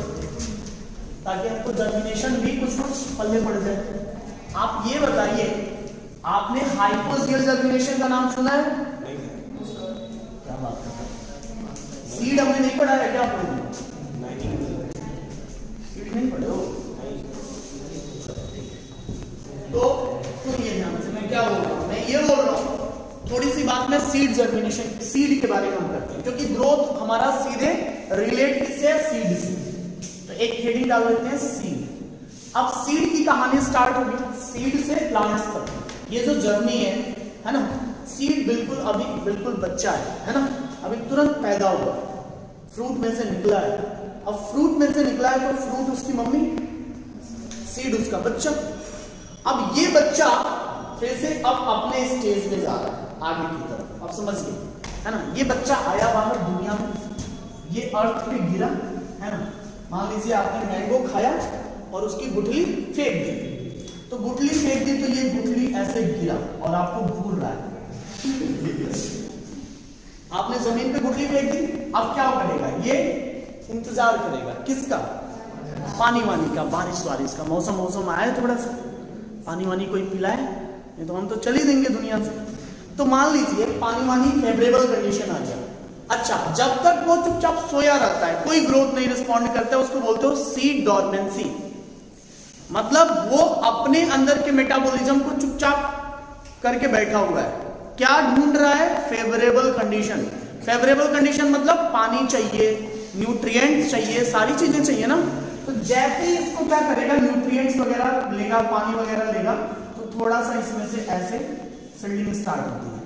ताकि आपको जर्मिनेशन भी कुछ पल्ले पड़ जाए। आप ये बताइए, आपने हाइपोजियल जर्मिनेशन का नाम सुना है? नहीं। क्या बात है, सीड हमने नहीं पढ़ा है क्या आपने? सीड नहीं पढ़े हो? तो सुनिए ध्यान से, मैं क्या बोल रहा हूं? मैं ये बोल रहा हूं थोड़ी सी बात में सीड जर्मिनेशन, सीड के बारे में हम करते हैं, क्योंकि ग्रोथ हमारा सीधे रिलेट किससे है? सीड से। तो एक हेडिंग डाल देते हैं सीड। अब सीड की कहानी स्टार्ट होगी, सीड से प्लांट्स तक ये जो जर्नी है ना? सीड बिल्कुल बच्चा है ना? अभी तुरंत पैदा हुआ, फ्रूट में से निकला है। अब फ्रूट में से निकला है तो फ्रूट उसकी मम्मी, सीड उसका बच्चा। अब ये बच्चा फिर से अब अपने स्टेज में जा रहा है आगे की तरफ। अब समझिए, है ना? ये बच्चा आया बाहर दुनिया में, ये अर्थ पे गिरा, है ना? मान लीजिए आपने मैंगो खाया और उसकी गुठली फेंक दी, तो गुठली फेंक दी तो ये गुठली ऐसे गिरा और आपको भूल रहा है। आपने जमीन पे गुठली फेंक दी, अब क्या करेगा? ये इंतजार करेगा किसका? पानी वानी का, बारिश का। मौसम आया, थोड़ा सा पानी वानी कोई पिलाए, नहीं तो हम तो चल ही देंगे दुनिया से। तो मान लीजिए पानी वानी फेवरेबल कंडीशन आ गया। अच्छा, जब तक वो चुपचाप सोया रहता है, कोई ग्रोथ नहीं रिस्पॉन्ड करता है, उसको बोलते हो सीड डॉर्मेंसी। मतलब वो अपने अंदर के मेटाबॉलिज्म को चुपचाप करके बैठा हुआ है। क्या ढूंढ रहा है? Favourable condition. फेवरेबल कंडीशन मतलब पानी चाहिए, न्यूट्रिएंट्स चाहिए, सारी चीजें चाहिए ना। तो जैसे ही इसको क्या करेगा, न्यूट्रिएंट्स वगैरह लेगा, पानी वगैरह लेगा, तो थोड़ा सा इसमें से ऐसे सीडिंग स्टार्ट होती है।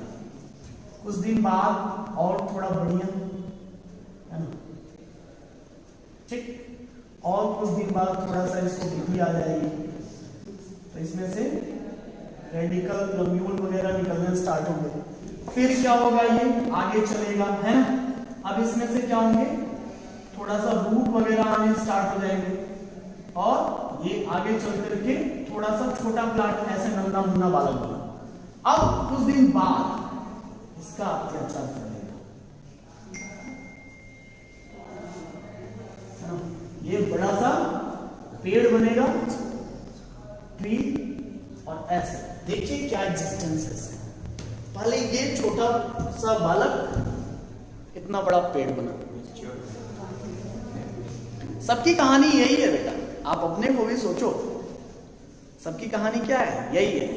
कुछ दिन बाद और थोड़ा बढ़िया, है ना? ठीक। और कुछ दिन बाद थोड़ा सा इसको वृद्धि आ जाएगी, तो इसमें से रेडिकल ग्लोम्यूल वगैरह निकलने स्टार्ट होंगे। फिर क्या होगा? ये आगे चलेगा, है ना? अब इसमें से क्या होंगे? थोड़ा थोड़ा सा रूट वगैरह आने स्टार्ट हो जाएंगे और ये आगे चल करके थोड़ा सा छोटा प्लांट ऐसे नंदा मुन्ना बालक बना। अब कुछ दिन बाद इसका अत्याचार करेगा, ये बड़ा सा पेड़ बनेगा, ट्री, और ऐसे देखिए क्या एग्जिस्टेंसेस है। पहले ये छोटा सा बालक इतना बड़ा पेड़ बना। सबकी कहानी यही है बेटा, आप अपने को भी सोचो, सबकी कहानी क्या है, यही है।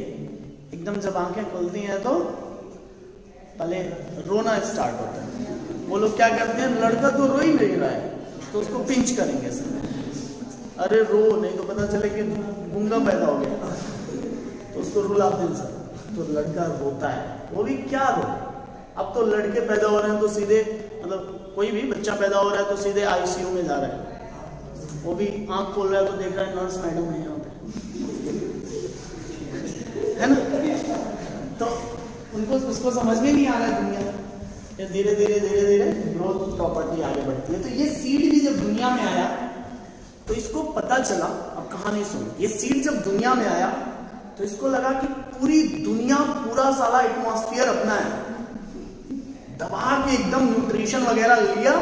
एकदम जब आंखें खुलती हैं तो पहले रोना स्टार्ट होता है। वो लोग क्या करते हैं, लड़का तो रो ही नहीं रहा है तो उसको पिंच करेंगे सर, अरे रो नहीं तो पता चले कि गूंगा पैदा हो गया तो उसको रुलाते हैं सर। तो लड़का रोता है, वो भी क्या रो, अब तो लड़के पैदा हो रहे हैं तो सीधे, मतलब कोई भी बच्चा पैदा हो रहा है तो सीधे आईसीयू में जा रहा है, वो भी आंख खोल रहा है तो देख रहा है नर्स मैडम है यहाँ पे, है ना। तो उनको उसको समझ में नहीं आ रहा है दुनिया, ये धीरे धीरे धीरे धीरे ग्रोथ प्रॉपर्टी आगे बढ़ती है। तो ये सीड भी जब दुनिया में आया तो इसको पता चला, अब कहानी सुनो, ये सीड जब दुनिया में आया तो इसको लगा कि पूरी दुनिया, पूरा सारा एटमॉस्फेयर अपना है, दबा के एकदम न्यूट्रिशन वगैरह लिया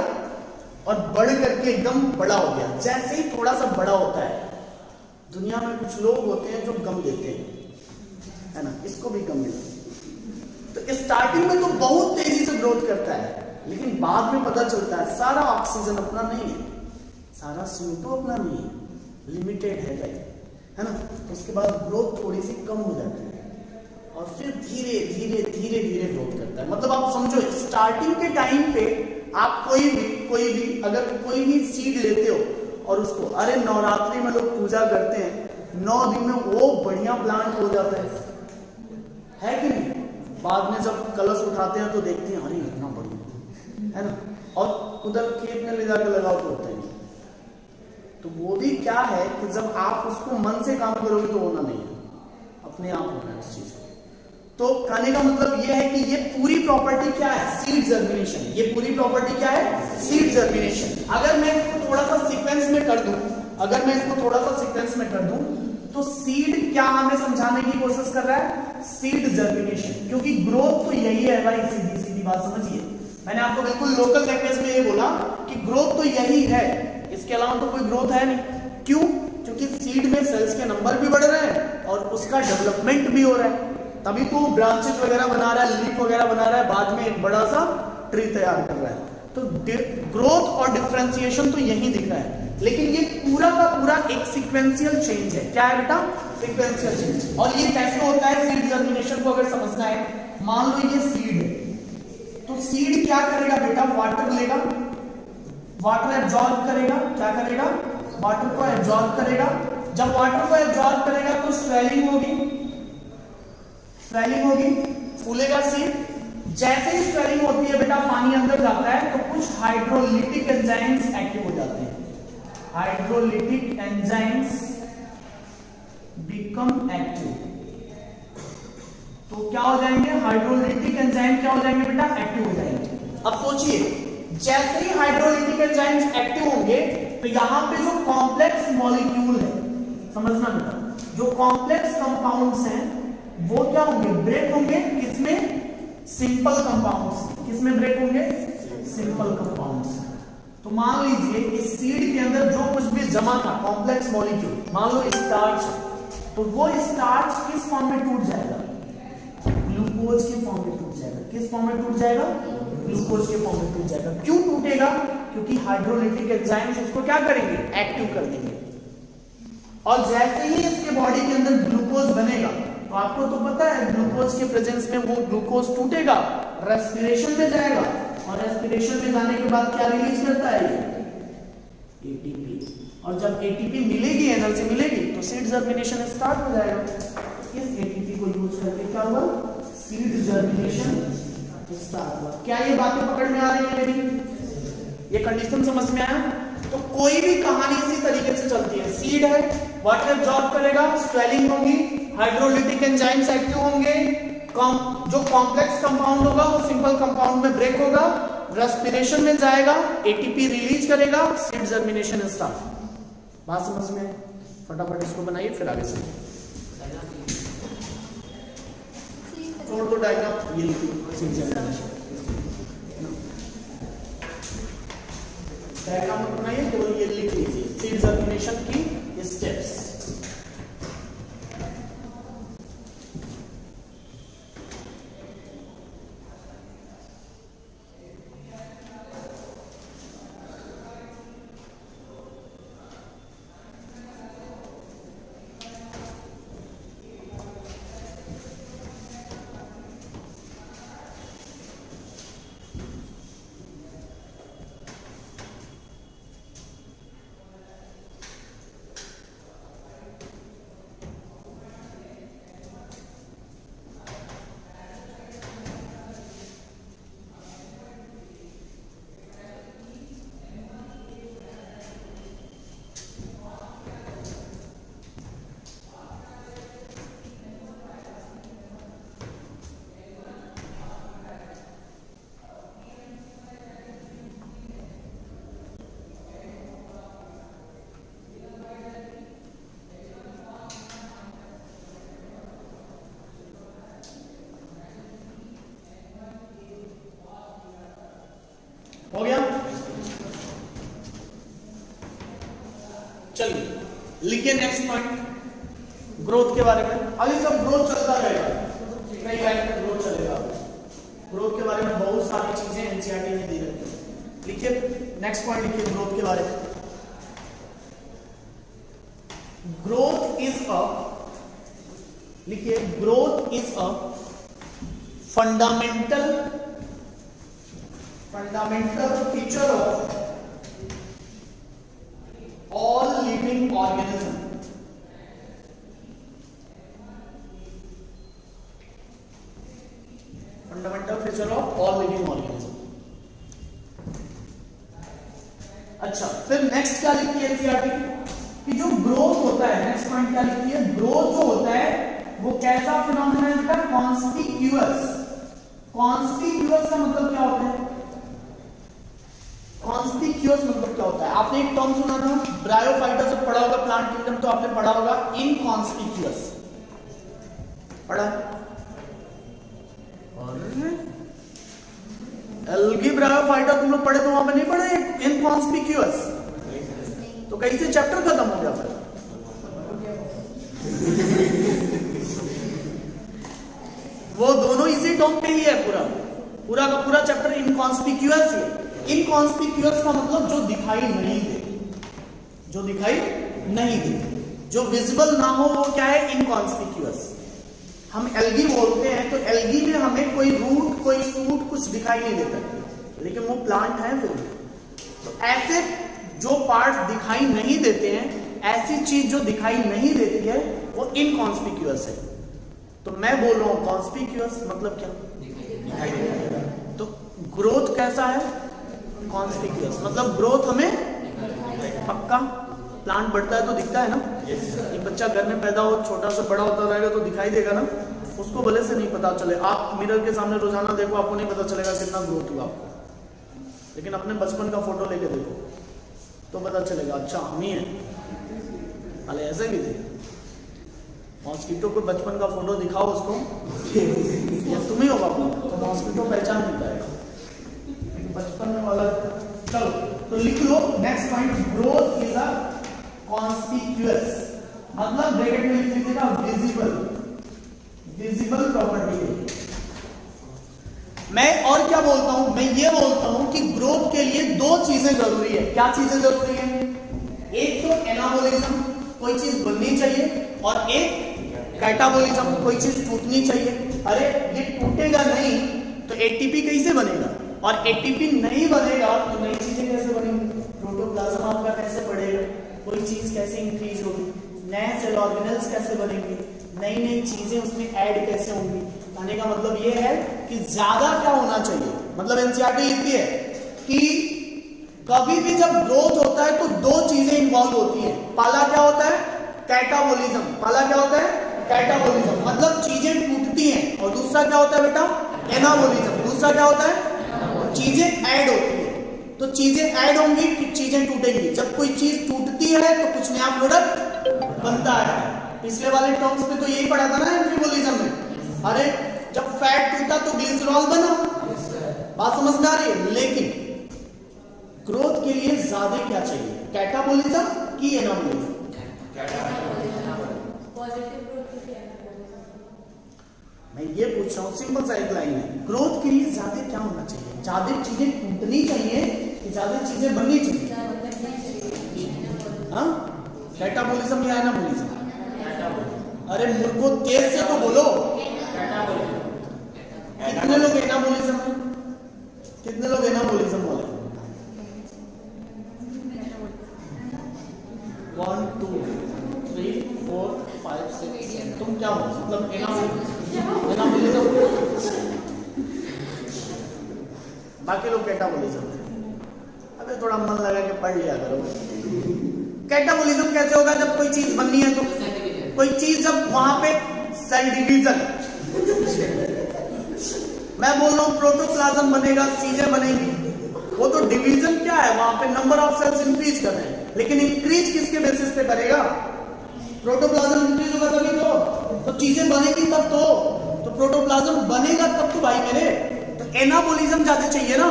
और बढ़ करके एकदम बड़ा हो गया। जैसे ही थोड़ा सा बड़ा होता है, दुनिया में कुछ लोग होते हैं जो गम देते हैं, है ना, इसको भी गम मिलता है। तो स्टार्टिंग में तो बहुत तेजी से ग्रोथ करता है, लेकिन बाद में पता चलता है सारा ऑक्सीजन अपना नहीं है, सारा CO2 अपना नहीं है, लिमिटेड है भाई, है ना। तो उसके बाद ग्रोथ थोड़ी सी कम हो जाती है और फिर धीरे धीरे धीरे धीरे ग्रोथ करता है। मतलब आप समझो, स्टार्टिंग के टाइम पे आप कोई भी अगर कोई भी सीड लेते हो और उसको, अरे नवरात्रि में लोग पूजा करते हैं, 9 दिन में वो बढ़िया प्लांट हो जाता है कि नहीं। बाद में जब कलश उठाते हैं तो देखते हैं, अरे इतना बढ़िया, है ना, और उधर खेत में ले जाकर लगाओ तो होता है। तो वो भी क्या है कि जब आप उसको मन से काम करोगे तो होना नहीं है, अपने आप होना है उस चीज को। तो कहने का मतलब ये है कि ये पूरी प्रॉपर्टी क्या है, सीड जर्मिनेशन। ये पूरी प्रॉपर्टी क्या है, सीड जर्मिनेशन। अगर मैं इसको थोड़ा सा सीक्वेंस में कर दूं, तो सीड क्या हमें समझाने की कोशिश कर रहा है, सीड जर्मिनेशन। क्योंकि ग्रोथ तो यही है भाई, सीधी सीधी बात समझिए। मैंने आपको बिल्कुल लोकल लैंग्वेज में ये बोला कि ग्रोथ तो यही है, इसके अलावा तो कोई ग्रोथ है नहीं। क्यों? क्योंकि सीड में सेल्स के नंबर भी बढ़ रहे हैं और उसका डेवलपमेंट भी हो रहा है, तभी तो ब्रांचेस वगैरह बना रहा है, लीफ वगैरह बना रहा है, बाद में एक बड़ा सा ट्री तैयार कर रहा है। तो ग्रोथ और डिफरेंशिएशन तो यही दिख रहा है, लेकिन ये पूरा का पूरा एक सीक्वेंशियल चेंज है। क्या है बेटा? Sequential change. और ये कैसे होता है सीड जर्मिनेशन को अगर समझना है, मान लो ये सीड है, तो सीड क्या करेगा बेटा, वाटर लेगा, वाटर एब्जॉर्ब करेगा, क्या करेगा, वाटर को एब्जॉर्ब करेगा। जब वाटर को एब्जॉर्ब करेगा तो स्वेलिंग होगी, फूलेगा सीड। जैसे ही स्वेलिंग होती है बेटा, पानी अंदर जाता है तो कुछ हाइड्रोलिटिक एंजाइम्स एक्टिव हो जाते हैं। हाइड्रोलिटिक एंजाइम्स बिकम एक्टिव, तो क्या हो जाएंगे, हाइड्रोलिटिक एंजाइम क्या हो जाएंगे बेटा, एक्टिव हो जाएंगे। अब सोचिए, जैसे ही हाइड्रोलिटिक एंजाइम्स एक्टिव होंगे तो यहां पे जो कॉम्प्लेक्स मॉलिक्यूल है, समझना बेटा, जो कॉम्प्लेक्स कंपाउंड्स हैं वो क्या होंगे, ब्रेक होंगे। किसमें? Simple compounds. किसमें ब्रेक होंगे? Simple compounds. तो मान लीजिए इस सीड के अंदर जो कुछ भी जमा था कॉम्प्लेक्स मॉलिक्यूल, मान लो स्टार्च, तो वो स्टार्च किस फॉर्म में टूट जाएगा, ग्लूकोज के फॉर्म में टूट जाएगा। किस फॉर्म में टूट जाएगा? ग्लूकोज के फॉर्म में टूट जाएगा। क्यों टूटेगा? क्योंकि हाइड्रोलिटिक एंजाइम्स इसको क्या करेंगे, एक्टिव कर देंगे। और जैसे ही इसके बॉडी के अंदर ग्लूकोज बनेगा, तो आपको तो पता है ग्लूकोज के प्रेजेंस में वो ग्लूकोज टूटेगा, रेस्पिरेशन में जाएगा, और रेस्पिरेशन में जाने के बाद क्या रिलीज करता है, एटीपी। और जब एटीपी मिलेगी, एनर्जी मिलेगी, तो सीड जर्मिनेशन स्टार्ट हो जाएगा। इस एटीपी को यूज करके क्या हुआ, सीड जर्मिनेशन स्टार्ट हुआ। क्या ये बातें पकड़ में आ रही है मेरी? ये कंडीशन समझ में आया? तो कोई भी कहानी इसी तरीके से चलती है। सीड है, वाटर एब्जॉर्ब करेगा, स्वेलिंग होगी, हाइड्रोलिटिक एंजाइम्स एक्टिव होंगे, जो कॉम्प्लेक्स कंपाउंड होगा वो सिंपल कंपाउंड में ब्रेक होगा, रेस्पिरेशन में जाएगा, एटीपी रिलीज करेगा, सीड जर्मिनेशन स्टार्ट। बात समझ में? फटाफट इसको बनाइए फिर आगे से छोड़ दो डायग्राम, ये लिखिए सीड जर्मिनेशन। डायग्राम बनाइए, केवल ये लिख लीजिए सीड जर्मिनेशन की स्टेप्स। हो गया? चलिए लिखिए नेक्स्ट पॉइंट, ग्रोथ के बारे में। अभी सब ग्रोथ चलता रहेगा, कई टाइम तक ग्रोथ चलेगा। ग्रोथ के बारे में बहुत सारी चीजें एनसीईआरटी में दी रहती है। लिखिए नेक्स्ट पॉइंट, लिखिए ग्रोथ के बारे में। ग्रोथ इज अ, लिखिए growth is a fundamental feature of all living organism। Fundamental feature of all living organism. अच्छा, फिर नेक्स्ट क्या लिखी है एनसीईआरटी कि जो ग्रोथ होता है, नेक्स्ट पॉइंट क्या लिखी है, ग्रोथ जो होता है वो कैसा फिनोमेना है बेटा? कॉन्स्पिक्यूअस। कॉन्स्पिक्यूअस का मतलब क्या होता है? कॉन्स्पिक्यूअस मतलब क्या होता है? आपने एक टर्म सुना था ब्रायोफाइटा, जब पढ़ा होगा प्लांट किंगडम तो आपने पढ़ा होगा इनकॉन्स्पिक्यूअस, पढ़ा? एल्गी ब्रायोफाइटा तुम लोग पढ़े तो वहां पे नहीं पढ़े इनकॉन्स्पिक्यूअस, तो कैसे चैप्टर खत्म हो गया फिर? वो दोनों इसी टर्म पे ही है, पूरा का पूरा चैप्टर इनकॉन्स्पिक्यूअस है। इनकॉन्स्पिक्यूअस का मतलब जो दिखाई नहीं दे, जो दिखाई नहीं दे, जो विजिबल ना हो, वो क्या है? इनकॉन्स्पिक्यूअस। हम एल्गी बोलते हैं तो एल्गी में हमें कोई रूट, कोई सूट कुछ दिखाई नहीं देता, लेकिन वो प्लांट है फिर। तो ऐसे जो पार्ट दिखाई नहीं देते हैं, ऐसी चीज जो दिखाई नहीं देती है, वो इनकॉन्स्पिक्यूअस है। तो मैं बोल रहा हूं कॉन्स्पिक्यूअस मतलब क्या? दिखाई नहीं देता। तो ग्रोथ कैसा है? कॉन्स्पिक्यूअस। मतलब ग्रोथ हमें पक्का, प्लांट बढ़ता है तो दिखता है ना। एक बच्चा घर में पैदा हो, छोटा सा बड़ा होता रहेगा तो दिखाई देगा ना, उसको भले से नहीं पता चले। आप मिरर के सामने रोजाना देखो, आपको नहीं पता चलेगा कितना ग्रोथ हुआ आपको, लेकिन अपने बचपन का फोटो लेके देखो तो पता चलेगा, अच्छा हम ही हैं। अरे ऐसे भी थे। मॉस्किटो को बचपन का फोटो दिखाओ उसको, या तुम ही हो बाबू, तो मॉस्किटो पहचान नहीं पाएगा बचपन में वाला। चलो तो लिख लो next point, growth is a conspicuous, मतलब ब्रैकेट में लिख लीजिएगा विजिबल, विजिबल प्रॉपर्टी। मैं और क्या बोलता हूं? मैं ये बोलता हूं कि ग्रोथ के लिए दो चीजें जरूरी है। क्या चीजें जरूरी है? एक तो एनाबोलिज्म, कोई चीज बननी चाहिए, और एक कैटाबोलिज्म, कोई चीज टूटनी चाहिए। अरे ये टूटेगा नहीं तो एटीपी कैसे बनेगा? और एटीपी नहीं बनेगा तो नई चीजें कैसे बनेंगी? प्रोटोप्लाज्म आपका कैसे बढ़ेगा? कोई चीज कैसे इंक्रीज होगी? नए सेल ऑर्गेनेल्स कैसे बनेंगे? नई नई चीजें उसमें ऐड कैसे होंगी? कहने का मतलब ये है कि ज्यादा क्या होना चाहिए। मतलब एनसीईआरटी लिखती है कि कभी भी जब ग्रोथ होता है तो दो चीजें इन्वॉल्व होती है। पहला क्या होता है? कैटाबोलिज्म। पहला क्या होता है? कैटाबोलिज्म, मतलब चीजें टूटती हैं। और दूसरा क्या होता है बेटा? एनाबोलिज्म। दूसरा क्या होता है? चीजें ऐड होती है, तो चीजें ऐड होंगी, चीजें टूटेंगी। जब कोई चीज टूटती है तो कुछ नया प्रोडक्ट बनता है। पिछले वाले टर्म्स में तो यही पढ़ा था ना एम्फीबोलिज्म में। अरे जब फैट टूटा तो ग्लिसरॉल बना, बात समझ में आ रही है। लेकिन ग्रोथ के लिए ज्यादा क्या चाहिए, कैटाबोलिज्म की एनाबोलिज्म? मैं ये पूछ रहा हूं, सिंपल सा एक लाइन है, ग्रोथ के लिए ज्यादा क्या होना चाहिए? ज्यादा चीजें टूटनी चाहिए कि ज्यादा चीजें बननी चाहिए? हाँ, कैटाबोलिज्म या एनाबोलिज्म? अरे मूर्खों, तेज से तो बोलो। कितने लोग एनाबोलिज्म है? कितने लोग एनाबोलिज्म बोले? 1 2 3 4 5 6 7। तुम क्या हो, मतलब एनाबोलिज्म, बाकी लोग कैटाबोलिज्म। अबे थोड़ा मन लगा के पढ़ लिया करो। कैटाबोलिज्म कैसे होगा? जब कोई चीज बननी है तो कोई चीज, जब वहां पे सेल डिवीजन, मैं बोल रहा हूं प्रोटोप्लाज्म बनेगा, चीजें बनेगी, वो तो डिवीजन क्या है, वहां पे नंबर ऑफ सेल्स इंक्रीज कर रहे हैं। लेकिन इंक्रीज किसके बेसिस पे करेगा? प्रोटोप्लाज्म इंक्रीज होगा तभी तो चीजें बनेगी तब तो प्रोटोप्लाज्म बनेगा तब तो भाई मेरे। तो एनाबोलिज्म ज्यादा चाहिए ना,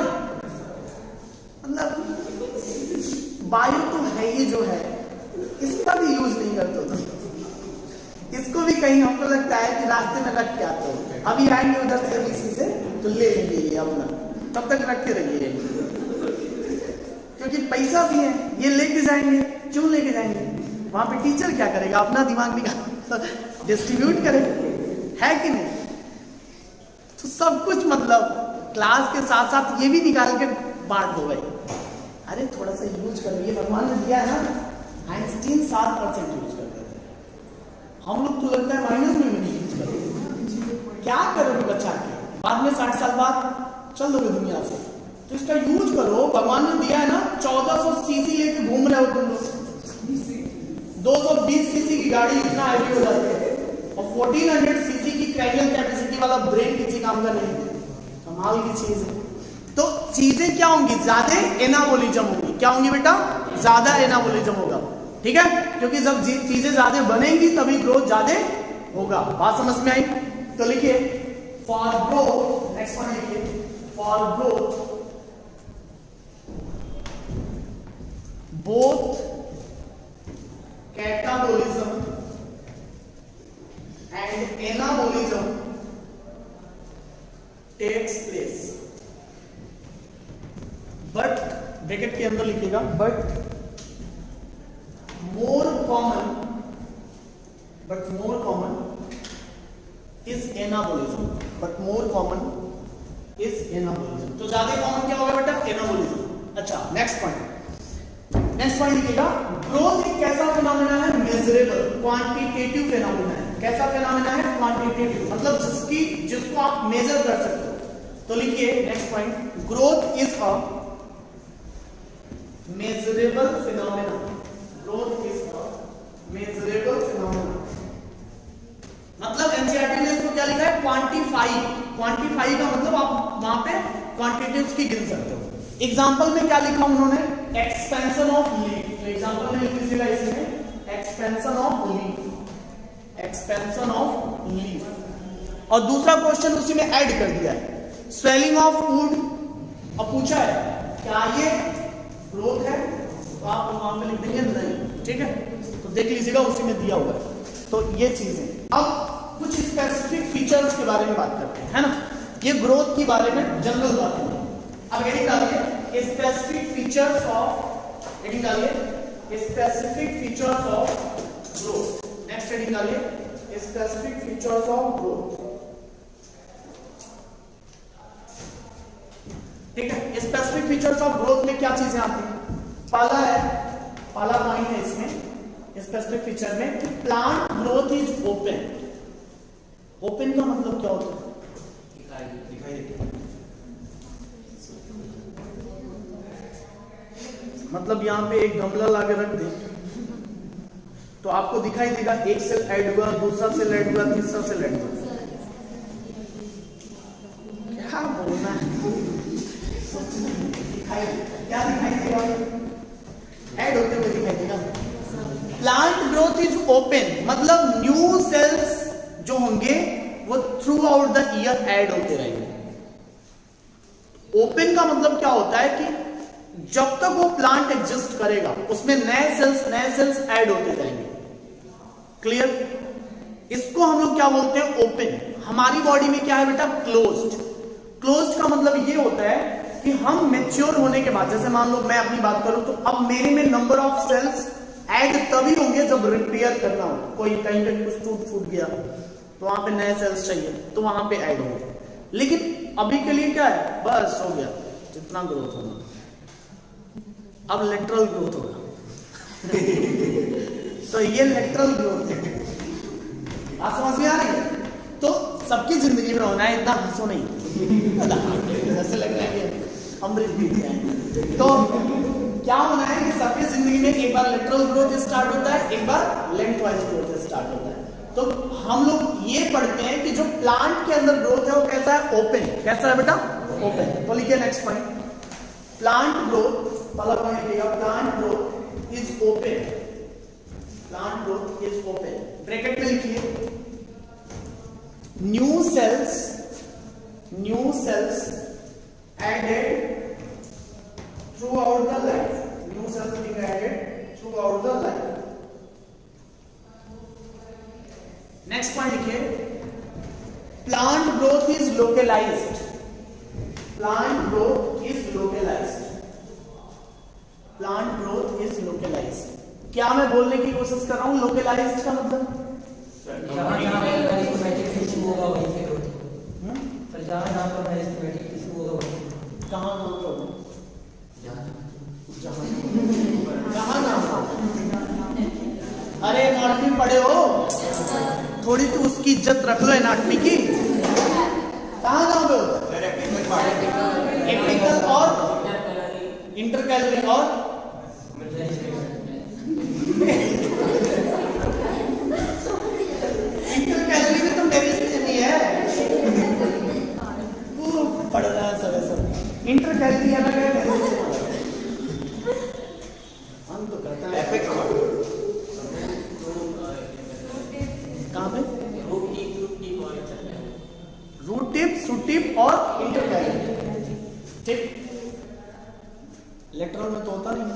मतलब वायु तो है ही जो है, इसका भी यूज नहीं करते तो इसको भी कहीं हमको लगता है कि रास्ते में रख के आते हो, अभी आएंगे उधर से किसी से तो ले लेंगे ये अपना, तब तक रख के रखिए, क्योंकि पैसा भी है, ये लेके जाएंगे। क्यों लेके जाएंगे? वहां पे टीचर क्या करेगा? अपना दिमाग निकाल डिस्ट्रीब्यूट करे, है कि नहीं? तो सब कुछ मतलब क्लास के साथ साथ ये भी निकाल के बांट दो भाई। अरे थोड़ा सा यूज करो, ये भगवान ने दिया है ना। आइंस्टीन 7% यूज करते थे, हम लोग तो लगता है माइनस में भी नहीं यूज करते। क्या करोगे बच्चा के बाद में 60 साल बाद चल दोगे दुनिया से, तो इसका यूज करो। भगवान ने दिया है ना, 1400 सीसी लेके घूम रहे हो तुम लोग, 220 सीसी की गाड़ी इतना हैवी हो जाती है, और 1400 सीसी की क्रैनियल कैपेसिटी वाला ब्रेन किसी काम का नहीं है। कमाल की चीज है। तो चीजें क्या होंगी? ज्यादा एनाबोलिज्म होगी। क्या होंगी बेटा? ज्यादा एनाबोलिज्म होगा, ठीक है? क्योंकि जब चीजें ज्यादा बनेंगी तभी ग्रोथ ज्यादा होगा। बात समझ में आई? तो लिखिए फॉर ग्रोथ, नेक्स्ट वन लिखिए, for growth both catabolism and anabolism takes place, but bracket के अंदर लिखिएगा, but more common is anabolism, but more common is anabolism। तो ज्यादा कॉमन क्या होगा बेटा? एनाबोलिज्म। अच्छा, नेक्स्ट पॉइंट लिखिएगा, ग्रोथ एक कैसा फिनोमेना है? मेजरेबल, क्वांटिटेटिव फिनोमेना है। कैसा फिनोमेना है? क्वांटिटेटिव, मतलब जिसको आप मेजर कर सकते हो। तो लिखिए next point, growth is a measurable phenomena. Growth is a measurable phenomena, मतलब एनसीईआरटी ने इसको क्या लिखा है? क्वांटिफाई। क्वांटिफाई का मतलब आप वहां पे क्वांटिटीज की गिन सकते हो। एग्जांपल में क्या लिखा उन्होंने? Expansion of leaf. तो एग्जांपल में लिख लीजिएगा इसमें expansion of leaf, expansion of leaf. और दूसरा क्वेश्चन उसी में ऐड कर दिया है, स्वेलिंग ऑफ वुड। अब पूछा है क्या ये ग्रोथ है? तो आप वहां पे लिख देंगे नहीं, ठीक है? तो देख लीजिएगा उसी में दिया हुआ है। तो ये चीजें। अब कुछ स्पेसिफिक फीचर्स के बारे में बात करते हैं, है ना? ये ग्रोथ के बारे में जनरल बातें हैं। अब हेडिंग डालिए स्पेसिफिक फीचर्स ऑफ, हेडिंग डालिए specific features of growth. Next heading डालिए स्पेसिफिक फीचर्स ऑफ ग्रोथ, ठीक है? स्पेसिफिक फीचर्स ऑफ ग्रोथ में क्या चीजें आती हैं? पहला पॉइंट है इसमें स्पेसिफिक फीचर में कि plant growth is open. Open का मतलब क्या होता है? दिखाई देता है, मतलब यहाँ पे एक गमला लाके रख दे तो आपको दिखाई देगा, एक सेल ऐड हुआ, दूसरा सेल ऐड हुआ, तीसरा सेल ऐड हुआ। क्या बोलना है? दिखाई, क्या दिखाई देगा? ऐड होते हुए दिखाई देगा। प्लांट ग्रोथ इज ओपन, मतलब न्यू सेल्स जो होंगे वो through out the year add होते रहेंगे। ओपन का मतलब क्या होता है कि जब तक वो प्लांट एग्जिस्ट करेगा उसमें नए सेल्स ऐड होते जाएंगे। क्लियर? इसको हम लोग क्या बोलते हैं? ओपन। हमारी बॉडी में क्या है बेटा? क्लोज्ड। क्लोज्ड का मतलब ये होता है कि हम मैच्योर होने के बाद, जैसे मान लो मैं अपनी बात करूं तो अब मेरे में नंबर ऑफ सेल्स ऐड तभी होंगे जब रिपेयर करना हो, कोई कहीं पे कुछ टूट फूट गया तो वहां पे नए सेल्स चाहिए तो वहां पे ऐड होंगे। लेकिन अभी के लिए क्या है? बस हो गया जितना ग्रोथ होना, अब लेटरल ग्रोथ होगा। तो ये लेटरल ग्रोथ है। आप समझ में आ रही है? तो सबकी जिंदगी में होना है, इतना हंसो नहीं, ऐसे लग रहा है कि अमृत पी जाए। तो क्या होना है कि सबकी जिंदगी में एक बार लेटरल ग्रोथ स्टार्ट होता है, एक बार लेंथ वाइज ग्रोथ स्टार्ट होता है। तो हम लोग ये पढ़ते हैं कि जो प्लांट के अंदर ग्रोथ है वो कैसा है? ओपन। कैसा है बेटा? ओपन। तो लिखिए नेक्स्ट पॉइंट, प्लांट ग्रोथ, पहला पॉइंट लिखिएगा, plant growth is open. Plant growth is open, bracket में लिखिए, new sales added throughout the life. New cells being added throughout the life. Next point लिखिए, plant growth is localized. Plant growth is localized. Plant growth is localized. क्या मैं बोलने की कोशिश कर रहा हूँ? localized का मतलब जहाँ मैजिक फिशिंग होगा वहीं पे ग्रोथ होगा। सर जहाँ पर मैजिक फिशिंग होगा वहीं कहाँ नाम करो? कहाँ नाम? अरे एनाटॉमी पढ़े हो? थोड़ी तो उसकी इज्जत रख लो एनाटॉमी की। कहाँ नाम पे होता है? एपिकल और इंटरकैलरी और इंटरकैलरी में तो मेरी नहीं है, वो पढ़ रहा है सब। इंटरकैलरी अलग है, हम तो करता है एपिक। कहाँ पे? रूट टिप, सूट टिप और इंटरकैलरी। ठीक, लेटरल में तो होता नहीं।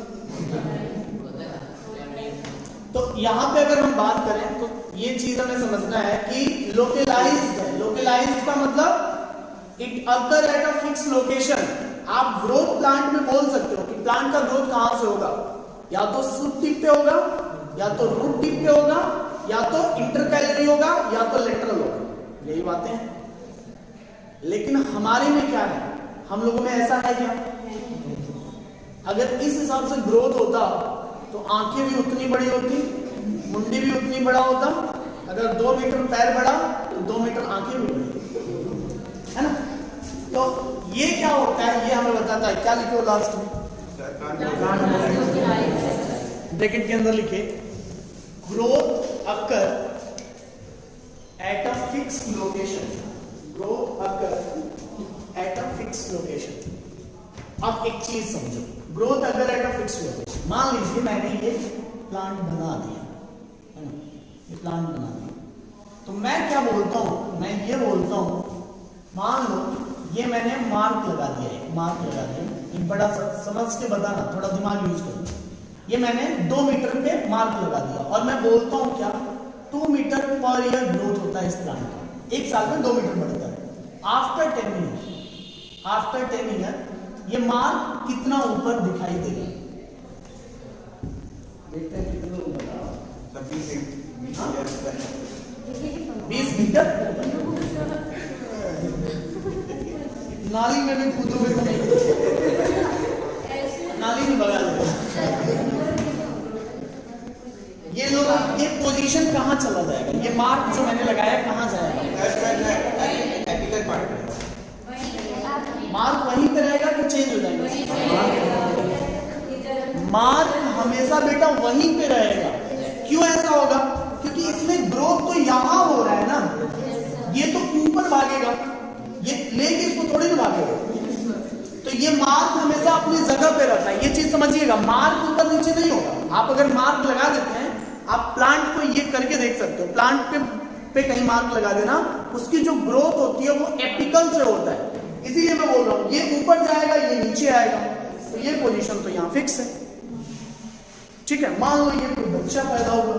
तो यहां पे अगर हम बात करें तो ये चीज हमें समझना है कि लोकलाइज्ड है। लोकलाइज्ड का मतलब it occur at a fix location. आप ग्रोथ प्लांट में बोल सकते हो कि प्लांट का ग्रोथ कहां से होगा, या तो शूट टिप पे होगा, या तो रूट टिप पे होगा, या तो इंटरकैलरी होगा, या तो लेटरल होगा। यही बातें हैं। लेकिन हमारे में क्या है? हम लोगों में ऐसा है क्या? अगर इस हिसाब से ग्रोथ होता तो आंखें भी उतनी बड़ी होती, मुंडी भी उतनी बड़ा होता। अगर 2 मीटर पैर बड़ा तो 2 मीटर आंखें भी बड़ी, है ना? तो ये क्या होता है ये हमें बताता है। क्या लिखे हो लास्ट में? ब्रैकेट के अंदर लिखे, growth occur at a fix location. Growth occur at a fix location. अब एक चीज समझो, ग्रोथ अगर एट अ फिक्स लोकेशन, मान लीजिए मैंने ये प्लांट बना दिया, है ना? ये प्लांट बना दिया तो मैं क्या बोलता हूं? मैं ये बोलता हूं, मान लो ये मैंने मार्क लगा दिया, एक मार्क लगा दिया, एक बड़ा समझ के बताना, थोड़ा दिमाग यूज करो। ये मैंने 2 मीटर पे मार्क लगा दिया और मैं बोलता हूं क्या? 2 मीटर पर ईयर ग्रोथ होता है इस प्लांट का, एक साल में 2 मीटर बढ़ता है। आफ्टर 10 ईयर ये मार्क कितना ऊपर दिखाई देगा? देखते हैं कितने लोग बताओ। 20 मीटर। नाली में भी कूदोगे तो नहीं, नाली में भगा दो। ये लोग, ये पोजीशन कहाँ चला जाएगा? ये मार्क जो मैंने लगाया कहाँ जाएगा? मार्क वहीं पे रहेगा कि चेंज हो जाएगा? मार्क हमेशा बेटा वहीं पे रहेगा। क्यों ऐसा होगा? क्योंकि इसमें ग्रोथ तो यहां हो रहा है ना, ये तो ऊपर भागेगा, ये लेके इसको थोड़ी ना भागेगा। तो तो ये मार्क हमेशा अपनी जगह पे रहता है, ये चीज समझिएगा, मार्क ऊपर नीचे नहीं होगा। आप अगर मार्क लगा देते हैं, आप प्लांट को ये करके देख सकते हो, प्लांट पे कहीं मार्क लगा देना, उसकी जो ग्रोथ होती है वो एपिकल से होता है। इसीलिए मैं बोल रहा हूं ये ऊपर जाएगा ये नीचे आएगा, तो ये पोजीशन तो यहाँ फिक्स है, ठीक है। मान लो ये कोई बच्चा पैदा होगा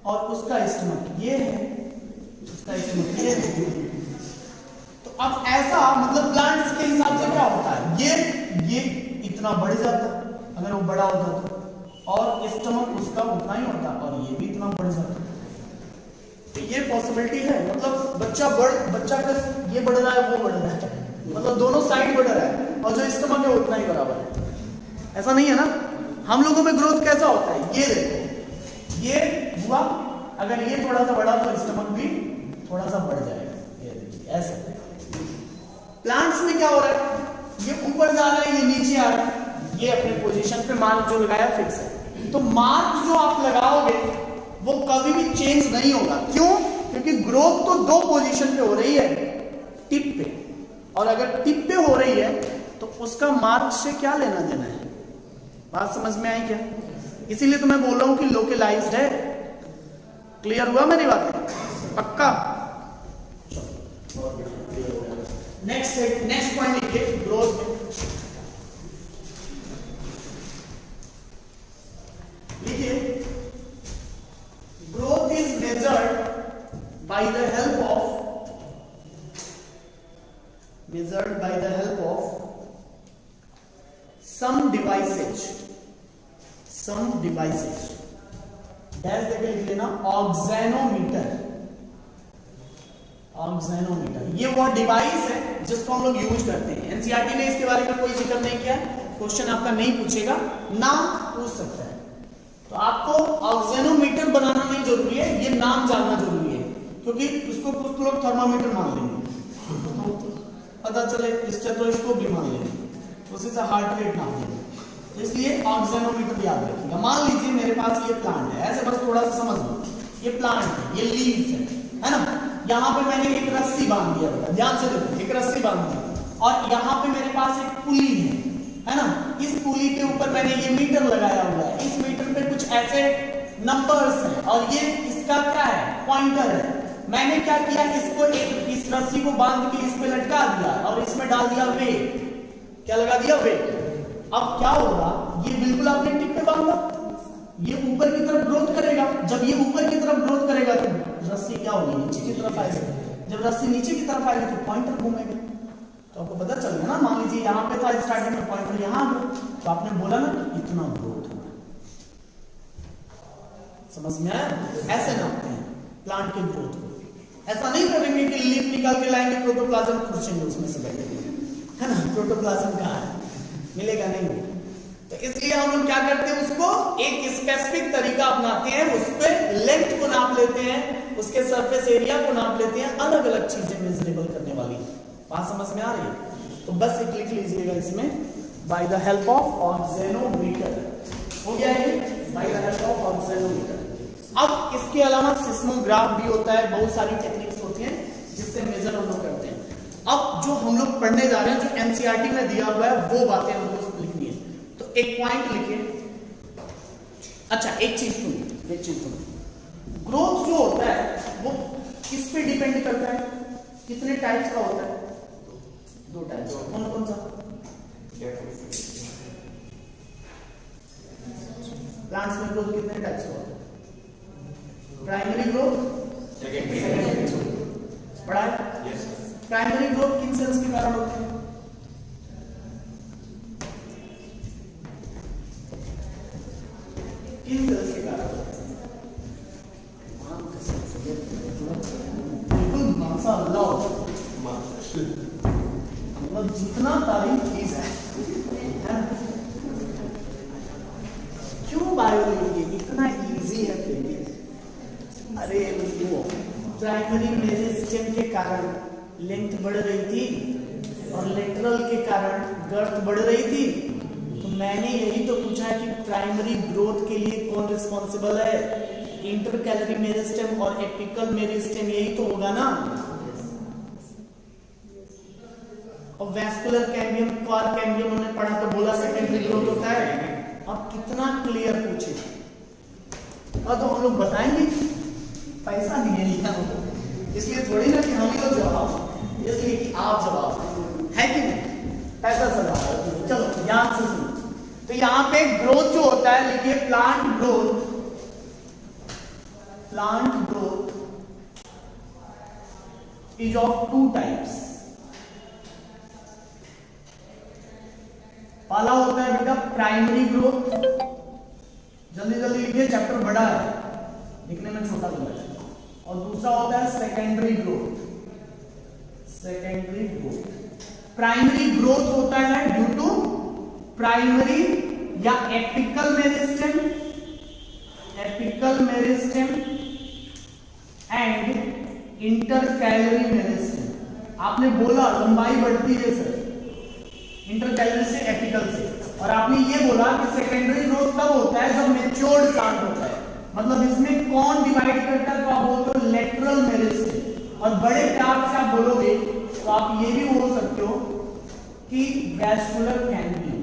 और उसका स्टमक ये है, उसका स्टमक ये है, तो अब ऐसा मतलब प्लांट्स के हिसाब से क्या होता है, ये इतना बढ़ जाता अगर वो बड़ा होता तो, और स्टमक उसका उतना ही होता और ये भी इतना बढ़ जाता। तो ये पॉसिबिलिटी है, मतलब बच्चा का ये बढ़ रहा है वो बढ़ रहा है, मतलब दोनों साइड बढ़ रहा है और जो स्टमक है उतना ही बराबर है। ऐसा नहीं है ना, हम लोगों में ग्रोथ कैसा होता है, ये देखो ये हुआ, अगर ये थोड़ा सा बढ़ा तो स्टमक भी थोड़ा सा बढ़ जाएगा, ये देखिए ऐसा। प्लांट्स में क्या हो रहा है, ये ऊपर जा रहा है ये नीचे आ रहा है, ये अपने पोजीशन पे मार्क जो लगाया फिक्स है। तो मार्क जो आप लगाओगे वो कभी भी चेंज नहीं होगा, क्यों? क्योंकि ग्रोथ तो दो पोजीशन पे हो रही है, टिप पे, और अगर टिप पे हो रही है तो उसका मार्क से क्या लेना देना है, बात समझ में आई क्या? इसीलिए तो मैं बोल रहा हूं कि लोकलाइज्ड है। क्लियर हुआ मेरी बात? पक्का? नेक्स्ट पॉइंट लिखिए ग्रोथ में, लिखिए growth is measured by the help of some devices dash देके लिख लेना, ऑक्सेनोमीटर। ये वो डिवाइस है जिसको हम लोग यूज करते हैं। एनसीईआरटी ने इसके बारे में कोई जिक्र नहीं किया, क्वेश्चन आपका नहीं पूछेगा, नाम पूछ सकता है। तो आपको ऑक्सेनोमीटर बनाना नहीं जरूरी है, ये नाम जानना जरूरी है, क्योंकि उसको कुछ लोग थर्मामीटर मान लेंगे, पता चले स्टेथोस्कोप भी मान लेंगे, उसी से हार्ट रेट नाप देंगे। तो इसलिए ऑक्सेनोमीटर याद रखिएगा। मान लीजिए मेरे पास ये प्लांट है, ऐसे बस थोड़ा सा समझ लो, ये प्लांट है, ये लीफ है ना, यहाँ पे मैंने एक रस्सी बांध दिया, ध्यान से देखो, एक रस्सी बांध दी, और यहाँ पे मेरे पास एक पुली है ना, इस पुली के ऊपर मैंने ये मीटर लगाया हुआ है, इस मीटर पे कुछ ऐसे नंबर्स हैं, और ये इसका क्या है, पॉइंटर है। मैंने क्या किया, इसको इस रस्सी को बांध के इस पे लटका दिया और इसमें डाल दिया वेट, क्या लगा दिया, वेट। अब क्या होगा, ये बिल्कुल आपने टिप पे बांधा, ये ऊपर की तरफ ग्रोथ करेगा, जब ये ऊपर की तरफ ग्रोथ करेगा तो रस्सी क्या होगी, नीचे की तरफ आएगी, जब रस्सी नीचे की तरफ आएगी तो पॉइंटर घूमेगा। तो आपको पता चल गया ना, मान लीजिए यहाँ पे था स्टार्टिंग में, पॉइंटर यहाँ आ गया, तो आपने बोला ना इतना ग्रोथ हुआ, समझ में आया? ऐसे नापते हैं प्लांट की ग्रोथ को। ऐसा नहीं करेंगे कि लीफ निकाल के लाएंगे, प्रोटोप्लाज्म खींचेंगे उसमें से बैठेंगे, है ना, प्रोटोप्लाज्म कहाँ है, मिलेगा नहीं। तो इसलिए हम लोग क्या करते हैं, उसको एक स्पेसिफिक तरीका अपनाते हैं, उस पर लेंथ को नाप लेते हैं, उसके सरफेस एरिया को नाप लेते हैं, अलग अलग चीजें मेजरेबल करने वाली। बात समझ में आ रही है? तो बस एक लिख लीजिएगा इसमें, बाय द हेल्प ऑफ ऑक्सेनोमीटर। हो गया ये, बाय द हेल्प ऑफ ऑक्सेनोमीटर। अब इसके अलावा सिस्मोग्राफ भी होता है, बहुत सारी टेक्निक्स होती हैं जिससे मेजर हम लोग करते हैं। अब जो हम लोग पढ़ने जा रहे हैं, जो एनसीईआरटी में दिया हुआ है, वो बातें हमको लिखनी है। तो एक पॉइंट लिखिए। अच्छा एक चीज सुनो, ग्रोथ जो होता है वो किस पे डिपेंड करता है, कितने टाइप्स का होता है? दो टाइप्स। कौन कौन सा? प्लांट्स में ग्रोथ कितने टाइप्स का होता है? Primary growth, secondary growth. पढ़ा है? यस। प्राइमरी ग्रोथ किन सेल्स के कारण होती है? किन सेल्स के कारण होती है? बिल्कुल माशाअल्लाह, मतलब जितना तारीफ की जाए, क्यों बायोलॉजी इतना इजी है फिर भी? अरे वो प्राइमरी मेरिस्टेम के कारण लेंथ बढ़ रही थी और लेटरल के कारण गर्थ बढ़ रही थी, तो मैंने यही तो पूछा है कि प्राइमरी ग्रोथ के लिए कौन रिस्पॉन्सिबल है? इंटरकैलरी मेरिस्टेम और एपिकल मेरिस्टेम, यही तो होगा ना। और वैस्कुलर कैम्बियम, क्वार कैम्बियम हमने पढ़ा तो बोला सेकेंडरी ग्रोथ होता है। अब कितना क्लियर पूछे और तो हम लोग बताएंगे, पैसा नहीं है लिखा हो, इसलिए थोड़ी ना कि हम ही लोग जवाब, इसलिए कि आप जवाब है कि नहीं, पैसा सवाल। चलो ध्यान से सुनो। तो यहाँ पे ग्रोथ जो होता है लिखिए plant growth is of 2 types. पहला होता है बेटा प्राइमरी ग्रोथ, जल्दी जल्दी लिखिए चैप्टर बड़ा है, लिखने में छोटा लग रहा है। और दूसरा होता है सेकेंडरी ग्रोथ। प्राइमरी ग्रोथ होता है ड्यू टू प्राइमरी या apical meristem and intercalary meristem. आपने बोला लंबाई बढ़ती है सर इंटरकैलरी से एपिकल से, और आपने ये बोला कि सेकेंडरी ग्रोथ तब होता है जब मैच्योर्ड प्लांट होता है, मतलब इसमें कौन डिवाइड करता है, तो आप बोलते हो लेटरल मेरिस्टेम। और बड़े प्यार से आप बोलोगे तो आप ये भी बोल सकते हो कि वैस्कुलर कैम्बियम,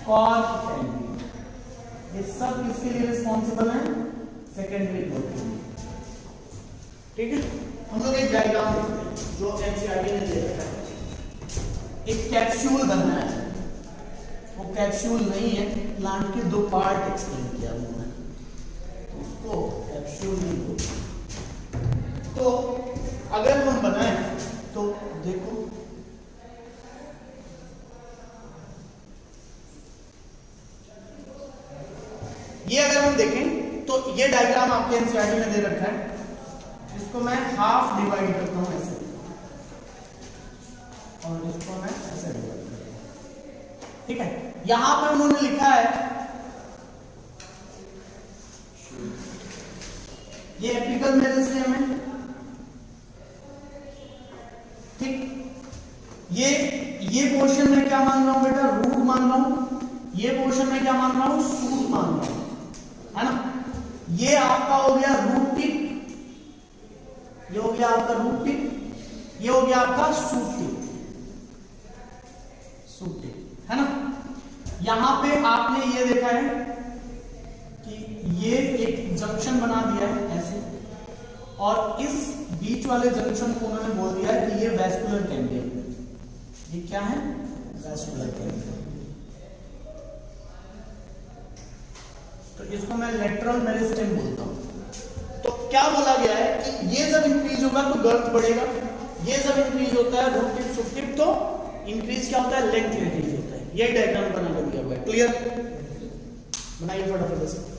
कॉर्ड कैम्बियम, ये सब किसके लिए रिस्पॉन्सिबल है, सेकेंडरी ग्रोथ के लिए। ठीक है, हम लोग एक डायग्राम देखते हैं जो एनसीईआरटी ने दे रखा है। एक कैप्सूल बनना है, वो कैप्सूल नहीं है, प्लांट के 2 पार्ट एक्सप्लेन किया उन्होंने, उसको कैप्सूल नहीं बोलते। तो अगर हम बनाएं तो देखो ये, अगर हम देखें तो ये डायग्राम आपके एनसीईआरटी में दे रखा है, इसको मैं हाफ डिवाइड करता हूं ऐसे, और इसको मैं ऐसे डिवाइड करता हूं। ठीक है, यहां पर उन्होंने लिखा है ये एपिकल मेरिस्टेम है। ठीक, ये पोर्शन में क्या मान रहा हूं बेटा, रूट मान रहा हूं। ये पोर्शन में क्या मान रहा हूं, शूट मान रहा हूं, है ना। ये आपका हो गया रूट टिप, ये हो गया आपका रूट टिप, ये हो गया आपका शूट टिप, है ना। यहां पे आपने ये देखा है कि ये एक जंक्शन बना दिया है ऐसे, और इस बीच वाले जंक्शन को उन्होंने बोल दिया है कि ये वैस्कुलर कैम्बियम। ये क्या है, वैस्कुलर कैम्बियम। तो इसको मैं लेटरल मेरिस्टेम बोलता हूं। तो क्या बोला गया है कि ये जब इंक्रीज होगा तो गर्थ बढ़ेगा, ये जब इंक्रीज होता है रूट टिप शूट टिप तो इंक्रीज क्या होता है, लेंथ इंक्रीज होता है। ये डायग्राम बना दिया हुआ है, क्लियर, बनाइए फटाफट से।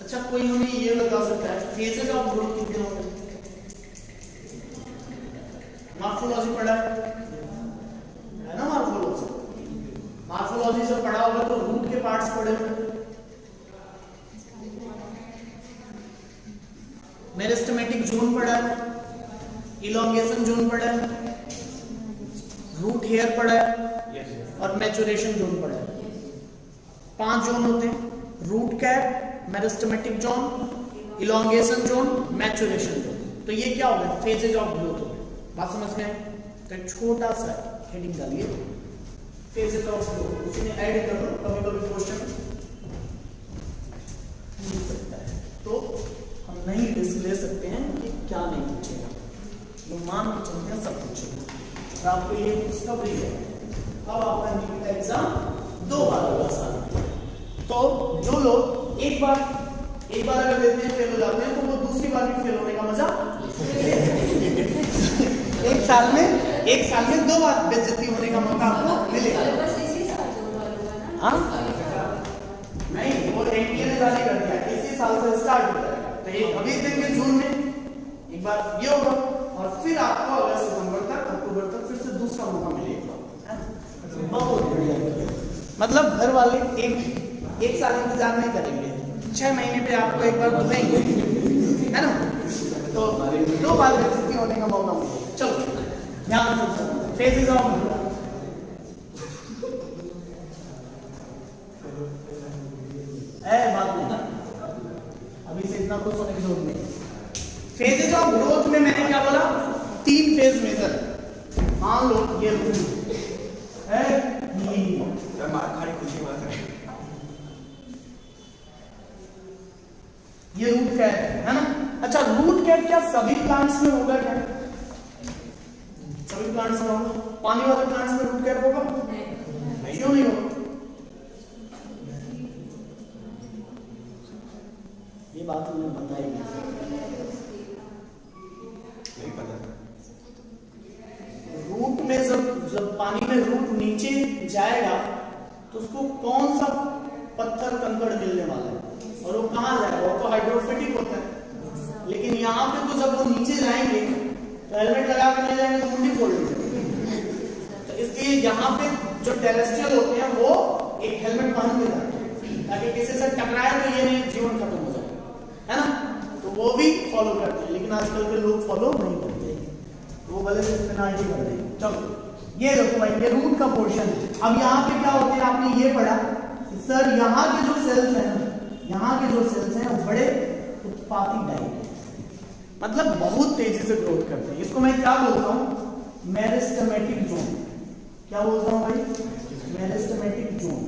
अच्छा, कोई हमें ये बता सकता है फेजेस ऑफ ग्रोथ कितने होते हैं? मॉर्फोलॉजी पढ़ा है ना, मॉर्फोलॉजी से पढ़ा होगा तो रूट के पार्ट्स पढ़े होंगे, मेरिस्टेमेटिक जोन पढ़ा है, इलोंगेशन जोन पढ़ा है, रूट हेयर पढ़ा है, और मैचुरेशन जोन पढ़ा है। 5 जोन होते हैं, root cap, meristematic zone, elongation zone, maturation zone. तो ये क्या हो गया, फेजेज ऑफ ग्रोथ हो गए। बात समझ में आई? तो छोटा सा हेडिंग डालिए, फेजेज ऑफ ग्रोथ, उसी में ऐड कर दो, कभी कभी क्वेश्चन पूछ सकता है, तो हम नहीं रिस्क ले सकते हैं कि क्या नहीं पूछेगा, तो मान के चलते हैं सब पूछेगा। और आपके लिए डिस्कवरी है, अब आपका नीट एग्जाम 2 बार होगा साल में। तो जो लोग एक एक बार अगर देते हैं फेल हो जाते हैं तो वो दूसरी बार भी फेल होने का मजा एक साल में 2 बार बेइज्जती होने का मौका आपको मिलेगा। हाँ नहीं, वो एनटीए ने जारी कर दिया इसी साल से स्टार्ट होता है। तो ये अभी देंगे जून में एक बार ये होगा और फिर आपको अगस्त सितंबर तक अक्टूबर तक फिर से दूसरा मौका मिलेगा। बहुत बढ़िया, मतलब घर वाले एक साल इंतजार नहीं करेंगे, 6 महीने पे आपको एक बार बुलाएंगे, है ना। तो 2 बार बेइज्जती होने का मौका मिलेगा। चलो ध्यान से फेजेस ऑफ बात नहीं, अभी से इतना कुछ होने की जरूरत नहीं। फेजेस ऑफ ग्रोथ में मैंने क्या बोला, 3 फेज मेजर। मान लो ये रूट है, ये रूट कैट है ना। अच्छा, रूट कैट क्या सभी प्लांट्स में होगा क्या? सभी प्लांट्स में होगा? पानी वाले प्लांट्स में रूट कैट होगा? नहीं, क्यों नहीं होगा? ये बात हमने बताई नहीं पता। रूट में जब पानी में रूट नीचे जाएगा तो उसको कौन सा पत्थर कंकड़ मिलने वाला है और वो कहां जाएगा? वो तो हाइड्रोफिटिक होता है। लेकिन यहाँ पे तो जब वो नीचे जाएंगे तो हेलमेट लगा के नहीं जाएंगे तो मुंडी फोड़ लेंगे। तो इसलिए यहाँ पे जो टेरेस्ट्रियल होते हैं वो एक हेलमेट पहन के जाते हैं ताकि किसी से टकराए तो ये नहीं जीवन खत्म हो जाए, है ना। तो वो भी फॉलो करते हैं, लेकिन आजकल के लोग फॉलो नहीं करते, वो भले से पेनाल्टी कर देंगे। चलो ये देखो भाई, ये रूट का पोर्शन है। अब यहाँ पे क्या होते हैं, आपने ये पढ़ा सर, यहाँ के जो सेल्स हैं, यहाँ के जो सेल्स हैं वो बड़े उत्पाती डाइट, मतलब बहुत तेजी से ग्रोथ करते हैं। इसको मैं क्या बोलता हूँ, मेरिस्टेमेटिक जोन। क्या बोलता हूँ भाई? Meristematic zone.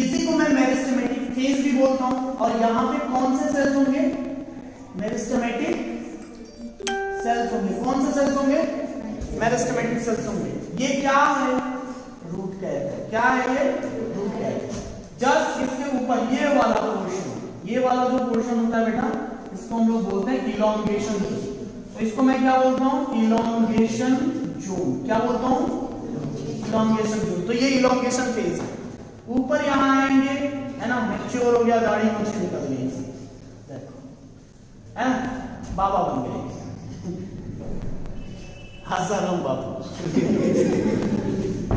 इसी को मैं मेरिस्टेमेटिक फेज भी बोलता हूँ। और यहाँ पे कौन से सेल्स होंगे? मेरिस्टेमेटिक सेल्स होंगे। कौन से सेल्स होंगे? मेरिस्टेमेटिक सेल्स होंगे। ये क्या है? Root cap. क्या है ये? Root cap. जस्ट इसके ऊपर ये वाला पोर्शन, ये वाला जो पोर्शन होता है बेटा, इसको हम लोग बोलते हैं इलोंगेशन जोन। तो इसको मैं क्या बोलता हूँ? Elongation zone. क्या बोलता हूँ? Elongation zone. तो ये इलोंगेशन फेज है। ऊपर यहाँ आएंगे, है ना, मैच्योर हो गया, दाढ़ी मूंछ निकल गई, है ना, बाबा बन गए, हजारों बाबू।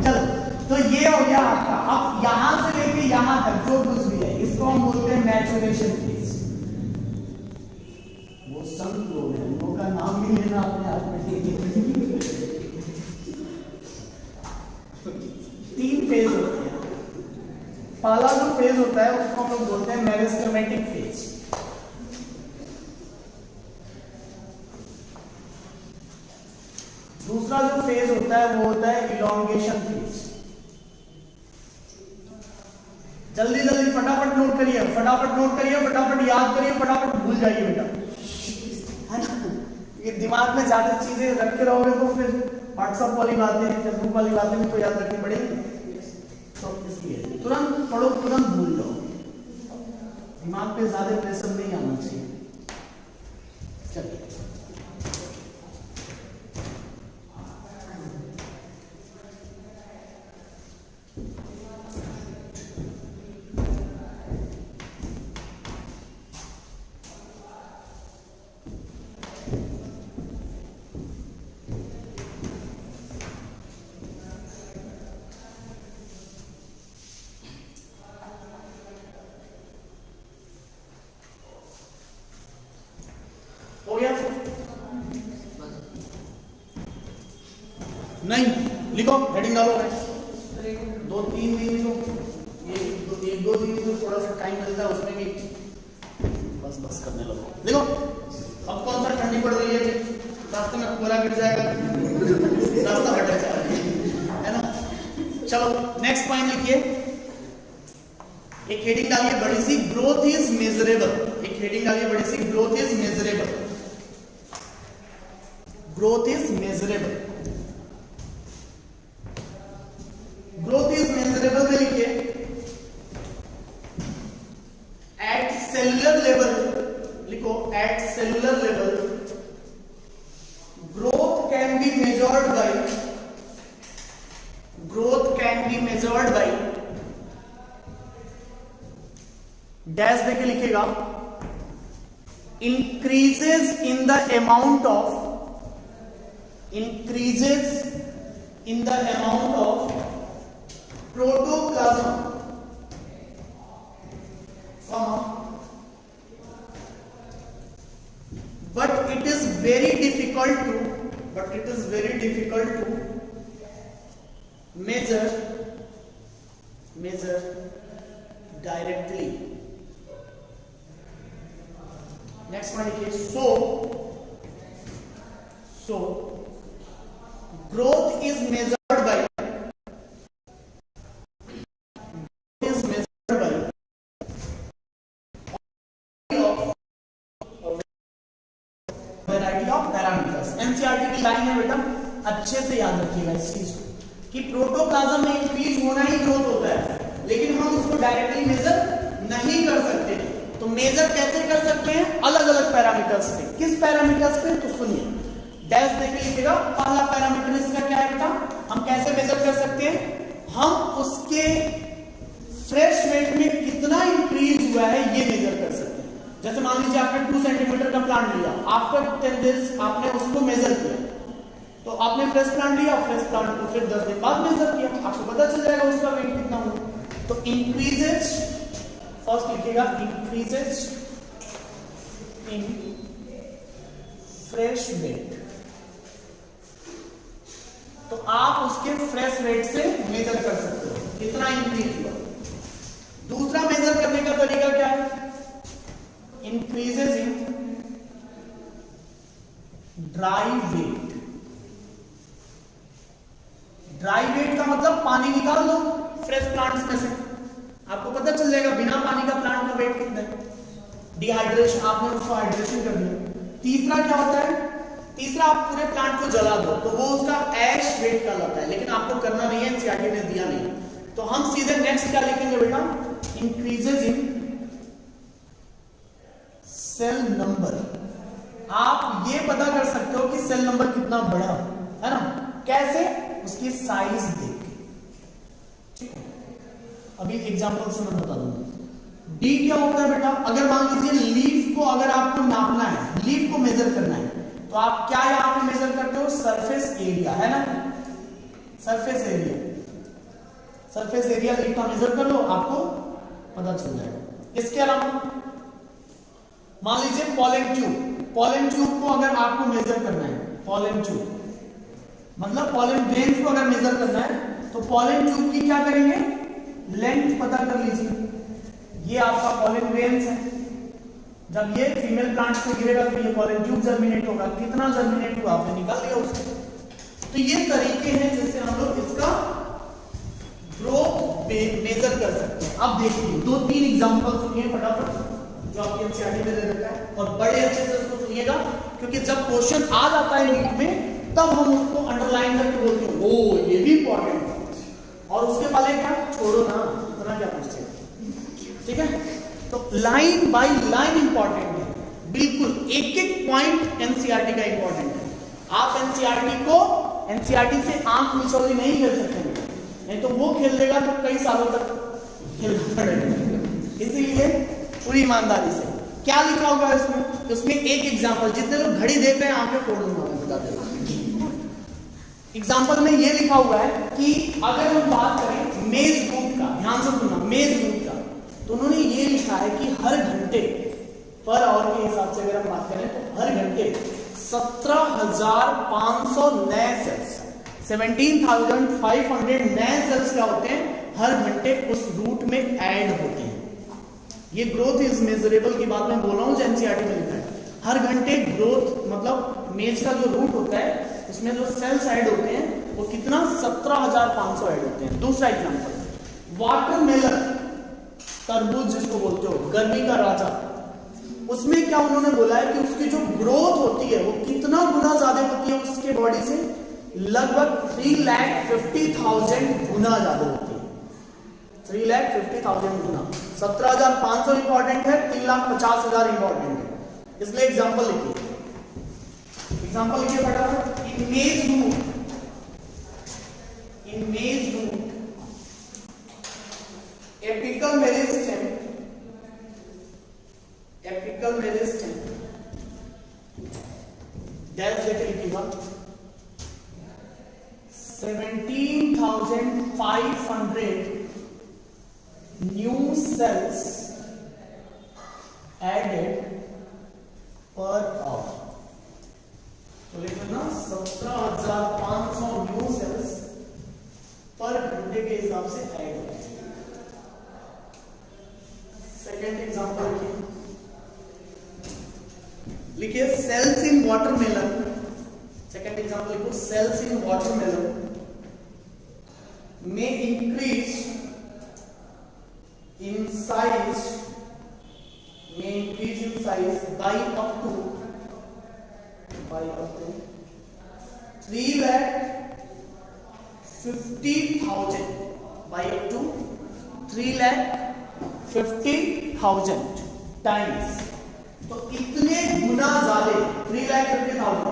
चलो, तो ये हो गया आपका। अब यहां से लेके यहां तक जो कुछ भी है इसको हम बोलते हैं मैचुरेशन फेज। वो संत लोग हैं, उनका नाम भी लेना अपने आप में 3 फेज होते हैं। पहला जो फेज होता है उसको हम लोग बोलते हैं मेरिस्टेमेटिक फेज। दूसरा जो फेज होता है वो होता है इलोंगेशन फेज। जल्दी जल्दी फटाफट नोट करिए, फटाफट नोट करिए, फटाफट याद करिए, फटाफट भूल जाइए बेटा, है ना। ये दिमाग में ज्यादा चीजें रखे रहोगे तो फिर व्हाट्सएप वाली बातें, फेसबुक वाली बातें भी तो याद रखनी पड़ेगी। तो इसलिए तुरंत पढ़ो, तुरंत भूल जाओ, दिमाग पे ज्यादा प्रेशर नहीं आना चाहिए। चलिए, हो गया? नहीं लिखो, हेडिंग डालो, 2-3 दिन तो ये 1-2 दिन तो थोड़ा सा टाइम मिलता है, उसमें भी बस करने लगो। लिखो, अब कौन सा ठंडी पड़ रही है, रास्ते में कोहरा गिर जाएगा, रास्ता भटक जाएगा, है ना। चलो नेक्स्ट पॉइंट लिखिए, एक हेडिंग डालिए बड़ी सी, ग्रोथ इज मेजरेबल। एक हेडिंग डालिए बड़ी सी, growth is measurable. Growth is measurable. Growth is measurable में लिखिए एट सेलुलर लेवल डैश देके लिखेगा increases in the amount of, increases in the amount of protoplasm, but it is very difficult to measure directly. Next one is so growth is measured by variety of parameters. NCERT की line है बेटा, अच्छे से याद रखिएगा इस चीज को कि प्रोटोप्लाज्म में इंक्रीज होना ही ग्रोथ होता है, लेकिन हम उसको डायरेक्टली मेजर नहीं कर सकते। तो मेजर कैसे कर सकते हैं? अलग अलग पैरामीटर्स पे। किस पैरामीटर्स पे? तो सुनिए, डैश देके लिखिएगा। पहला पैरामीटर इसका क्या है बेटा? हम कैसे मेजर कर सकते हैं? हम उसके फ्रेश वेट में कितना इंक्रीज हुआ है ये मेजर कर सकते हैं। जैसे मान लीजिए आपने 2 सेंटीमीटर का प्लांट लिया, आफ्टर 10 डेज आपने उसको मेजर किया, तो आपने फ्रेश प्लांट लिया, फ्रेश प्लांट को फिर 10 दिन बाद मेजर किया, आपको पता चल जाएगा उसका वेट कितना हुआ। तो इंक्रीजेज, फर्स्ट लिखिएगा इंक्रीजेज इन फ्रेश वेट, तो आप उसके फ्रेश वेट से मेजर कर सकते हो कितना इंक्रीज हुआ। दूसरा मेजर करने का तरीका क्या है? Increases in dry weight. Dry weight का मतलब पानी निकाल दो फ्रेश प्लांट्स में से, आपको पता चल जाएगा बिना पानी का प्लांट का वेट कितना है। डिहाइड्रेशन, आपने उसको हाइड्रेशन कर दिया। तीसरा क्या होता है? तीसरा आप पूरे प्लांट को जला दो तो वो उसका ऐश वेट कहलाता है, लेकिन आपको करना नहीं है, एनसीईआरटी ने दिया नहीं। तो हम सीधे नेक्स्ट क्या लिखेंगे बेटा? Increases in cell number. आप ये पता कर सकते हो कि सेल नंबर कितना बड़ा है ना, कैसे? उसकी साइज देख के। ठीक है, अभी एग्जांपल से मैं बता दूंगा। डी क्या होता है बेटा? अगर मान लीजिए लीफ को अगर आपको नापना है, लीफ को मेजर करना है, तो आप क्या यहां पे मेजर करते हो? सरफेस एरिया, है ना, surface area. Surface area leaf का मेजर कर लो, आपको पता चल जाएगा। इसके अलावा मान लीजिए पॉलन ट्यूब, पॉलन ट्यूब को अगर आपको मेजर करना है, पॉलन ट्यूब मतलब पॉलन ग्रेन्स को अगर मेजर करना है, तो पॉलन ट्यूब की क्या करेंगे? लेंथ पता कर लीजिए। ये आपका पॉलन ग्रेन्स है, जब ये फीमेल प्लांट पे गिरेगा तो ये पॉलन ट्यूब जर्मिनेट होगा, कितना जर्मिनेट हुआ आपने निकाल लिया उसको। तो ये तरीके हैं जिससे हम लोग इसका ग्रोथ मेजर कर सकते हैं। अब देखिए 2-3 एग्जांपल सुनिए फटाफट जो आपके एनसीईआरटी में दे रखा है, और बड़े अच्छे से उसको सुनिएगा, क्योंकि जब क्वेश्चन आ जाता है नीट में तब हम उसको अंडरलाइन करके बोलते हैं ओ ये भी इंपॉर्टेंट है, और उसके पहले क्या छोड़ो ना, इतना क्या पूछते हैं। ठीक है, तो लाइन बाय लाइन इंपॉर्टेंट है, बिल्कुल एक एक पॉइंट एनसीईआरटी का इंपॉर्टेंट है। आप एनसीईआरटी से आंख मिचौली नहीं खेल सकते, नहीं तो वो खेल लेगा तो कई सालों तक खेलना पड़ेगा। इसीलिए पूरी ईमानदारी से क्या लिखा होगा उसमें एक एग्जांपल, जितने लोग घड़ी देख रहे हैं आंखें फोड़ दूंगा मैं, बता देगा। एग्जांपल में ये लिखा हुआ है कि अगर हम बात करें मेज रूट का, ध्यान से सुनना, मेज रूट का, तो उन्होंने ये लिखा है कि हर घंटे पर आवर के हिसाब से अगर हम बात करें तो हर घंटे 17,500 नए सेल्स, 17,500 नए सेल्स क्या होते हैं हर घंटे उस रूट में ऐड होते हैं। ये ग्रोथ इज मेजरेबल की बात मैं बोल रहा हूं, जो एनसीईआरटी में लिखा है। हर घंटे ग्रोथ मतलब मेज का जो रूट होता है उसमें जो सेल्स ऐड होते हैं वो कितना 17,500 ऐड होते हैं। दूसरा एग्जांपल, वाटरमेलन, तरबूज जिसको बोलते हो, गर्मी का राजा, उसमें क्या उन्होंने बोला है कि उसकी जो ग्रोथ होती है वो कितना गुना ज्यादा होती है उसके बॉडी से, लगभग 3,50,000 गुना ज्यादा होती है, 3,50,000 गुना। 17,500 इंपॉर्टेंट है, 3,50,000 इंपॉर्टेंट है, इसलिए एग्जांपल लिखिए, एग्जांपल लिखिए फटाफट। Image root apical meristem practical में लिस्ट है, डैश लेके लिखिएगा 17,500 new cells added per hour. तो लिखना 17,500 न्यू सेल्स पर घंटे के हिसाब से ऐड होते हैं। सेकेंड एग्जांपल लिखिए सेल्स इन वाटरमेलन। सेकेंड एग्जांपल लिखो सेल्स इन वाटरमेलन में increase in size by up to 3,50,000 by up to 3,50,000 times. तो इतने गुना ज्यादा 3,50,000,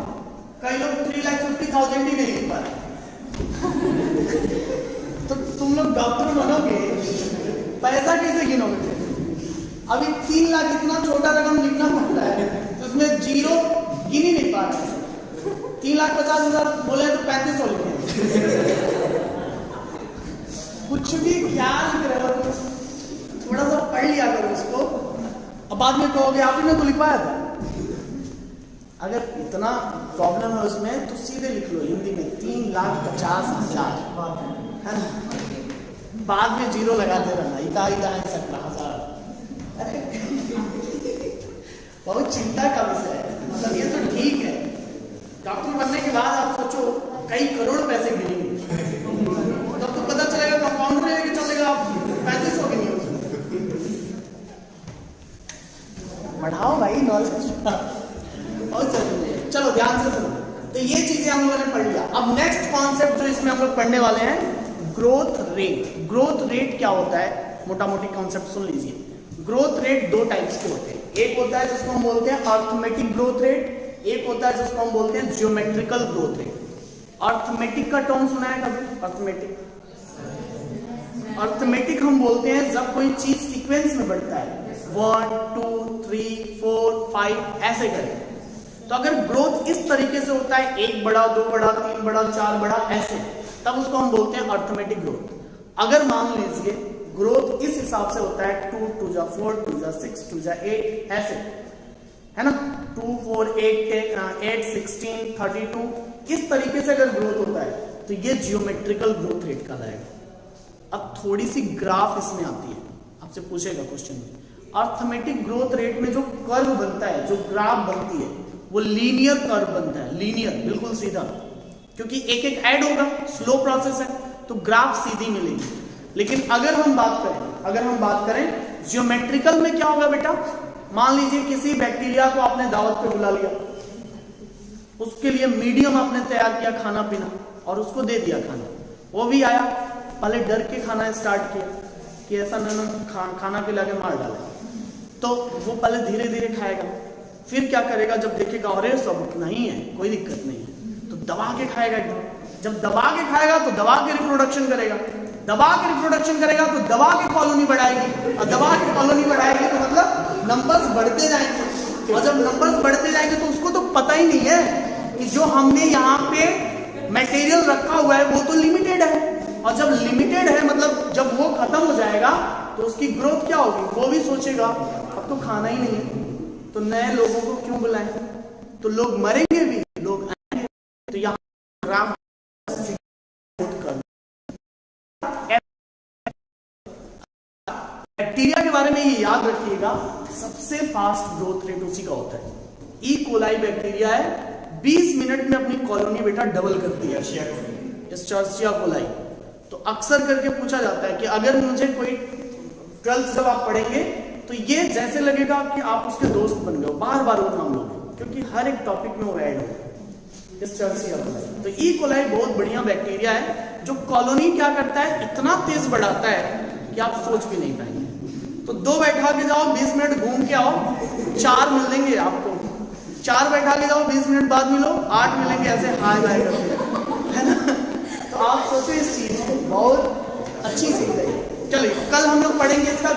कई लोग 3,50,000 ही नहीं लिख पा रहे। तो तुम लोग डॉक्टर बनोगे, पैसा कैसे गिनोगे? अभी 3 लाख इतना छोटा रकम लिखना पड़ता है, तो उसमें जीरो गिन ही नहीं पा रहे। 3,50,000 बोले तो 3500 लिखे। कुछ भी क्या लिख रहे हो, थोड़ा सा पढ़ लिया करो उसको, अब बाद में कहोगे आपने तो लिखवाया था। अगर इतना प्रॉब्लम है उसमें तो सीधे लिख लो हिंदी में 3,50,000, है ना? बाद में जीरो लगाते रहना, इतना 17,000। बहुत चिंता का विषय है। मतलब ये तो ठीक है, डॉक्टर बनने के बाद आप सोचो कई करोड़ पैसे गिनेंगे, तब तो पता चलेगा कंपाउंडर लेके चलेगा आप 3500 की न्यूज। बढ़ाओ भाई नॉलेज, बहुत जरूरी है। चलो ध्यान से सुनो। तो ये चीजें हम लोगों ने पढ़ लिया। अब नेक्स्ट कॉन्सेप्ट जो इसमें हम लोग पढ़ने वाले हैं, ग्रोथ रेट। ग्रोथ रेट क्या होता है, मोटा मोटी कॉन्सेप्ट सुन लीजिए। ग्रोथ रेट दो टाइप्स के होते हैं। एक होता है जिसको हम बोलते हैं अर्थमेटिक ग्रोथ रेट, एक होता है जिसको हम बोलते हैं ज्योमेट्रिकल ग्रोथ रेट। अर्थमेटिक का टर्म सुना है कभी? अर्थमेटिक हम बोलते हैं जब कोई चीज सीक्वेंस में बढ़ता है, 1 2 3 4 5 ऐसे करें। तो अगर ग्रोथ इस तरीके से होता है, 1 बढ़ा 2 बढ़ा 3 बढ़ा 4 बढ़ा ऐसे, तब उसको हम बोलते हैं अर्थमेटिक ग्रोथ। अगर मान लीजिए ग्रोथ इस हिसाब से होता है 2 2 जा 4 2 जा 6 2 जा 8 ऐसे, है ना? 2 4 8 16 32 इस तरीके से अगर ग्रोथ होता है तो ये जियोमेट्रिकल ग्रोथ रेट कहलाएगा। अब थोड़ी सी ग्राफ इसमें आती है, आपसे पूछेगा क्वेश्चन में। अर्थमेटिक ग्रोथ रेट में जो कर्व बनता है, जो ग्राफ बनती है, वो लीनियर कर्व बनता है, लीनियर बिल्कुल सीधा, क्योंकि एक एक ऐड होगा, स्लो प्रोसेस है, तो ग्राफ सीधी मिलेगी। लेकिन अगर हम बात करें ज्योमेट्रिकल में क्या होगा बेटा? मान लीजिए किसी बैक्टीरिया को आपने दावत पे बुला लिया, उसके लिए मीडियम आपने तैयार किया खाना पीना और उसको दे दिया खाना। वो भी आया, पहले डर के खाना स्टार्ट किया कि ऐसा न खाना खिला के मार डाले, तो वो पहले धीरे धीरे खाएगा। फिर क्या करेगा, जब देखेगा अरे सब नहीं है, कोई दिक्कत नहीं है, तो दबा के खाएगा एकदम। जब दबा के खाएगा तो दबा के रिप्रोडक्शन करेगा, दबा के रिप्रोडक्शन करेगा तो दबा के कॉलोनी बढ़ाएगी, और दबा के कॉलोनी बढ़ाएगी तो मतलब नंबर्स बढ़ते जाएंगे। और जब नंबर्स बढ़ते जाएंगे तो उसको तो पता ही नहीं है कि जो हमने यहाँ पे मटेरियल रखा हुआ है वो तो लिमिटेड है, और जब लिमिटेड है मतलब जब वो खत्म हो जाएगा तो उसकी ग्रोथ क्या होगी? वो भी सोचेगा अब तो खाना ही नहीं है, तो नए लोगों को क्यों बुलाएं, तो लोग मरेंगे भी, लोग आएंगे। तो यहाँ बैक्टीरिया के बारे में ये याद रखिएगा, सबसे फास्ट ग्रोथ रेट उसी का होता है। ई कोलाई बैक्टीरिया है, 20 मिनट में अपनी कॉलोनी बेटा डबल करती है, एस्चेरिचिया कोलाई। तो अक्सर करके पूछा जाता है कि अगर मुझे कोई 12th जब आप पढ़ेंगे तो ये जैसे लगेगा कि आप उसके दोस्त बन गए, बार बार वो नाम लोगे, क्योंकि हर एक टॉपिक में वो ऐड होगा। एस्चेरिचिया कोलाई, तो ई कोलाई बहुत बढ़िया बैक्टीरिया है जो कॉलोनी क्या करता है, इतना तेज बढ़ाता है कि आप सोच भी नहीं पाएंगे। तो 2 बैठा के जाओ, 20 मिनट घूम के आओ, 4 मिल देंगे आपको। 4 बैठा के जाओ, 20 मिनट बाद मिलो, 8 मिलेंगे, ऐसे हाय बाय करते, है ना? तो आप सोचो इस चीज को, बहुत अच्छी चीज है। चलिए कल हम लोग पढ़ेंगे इसका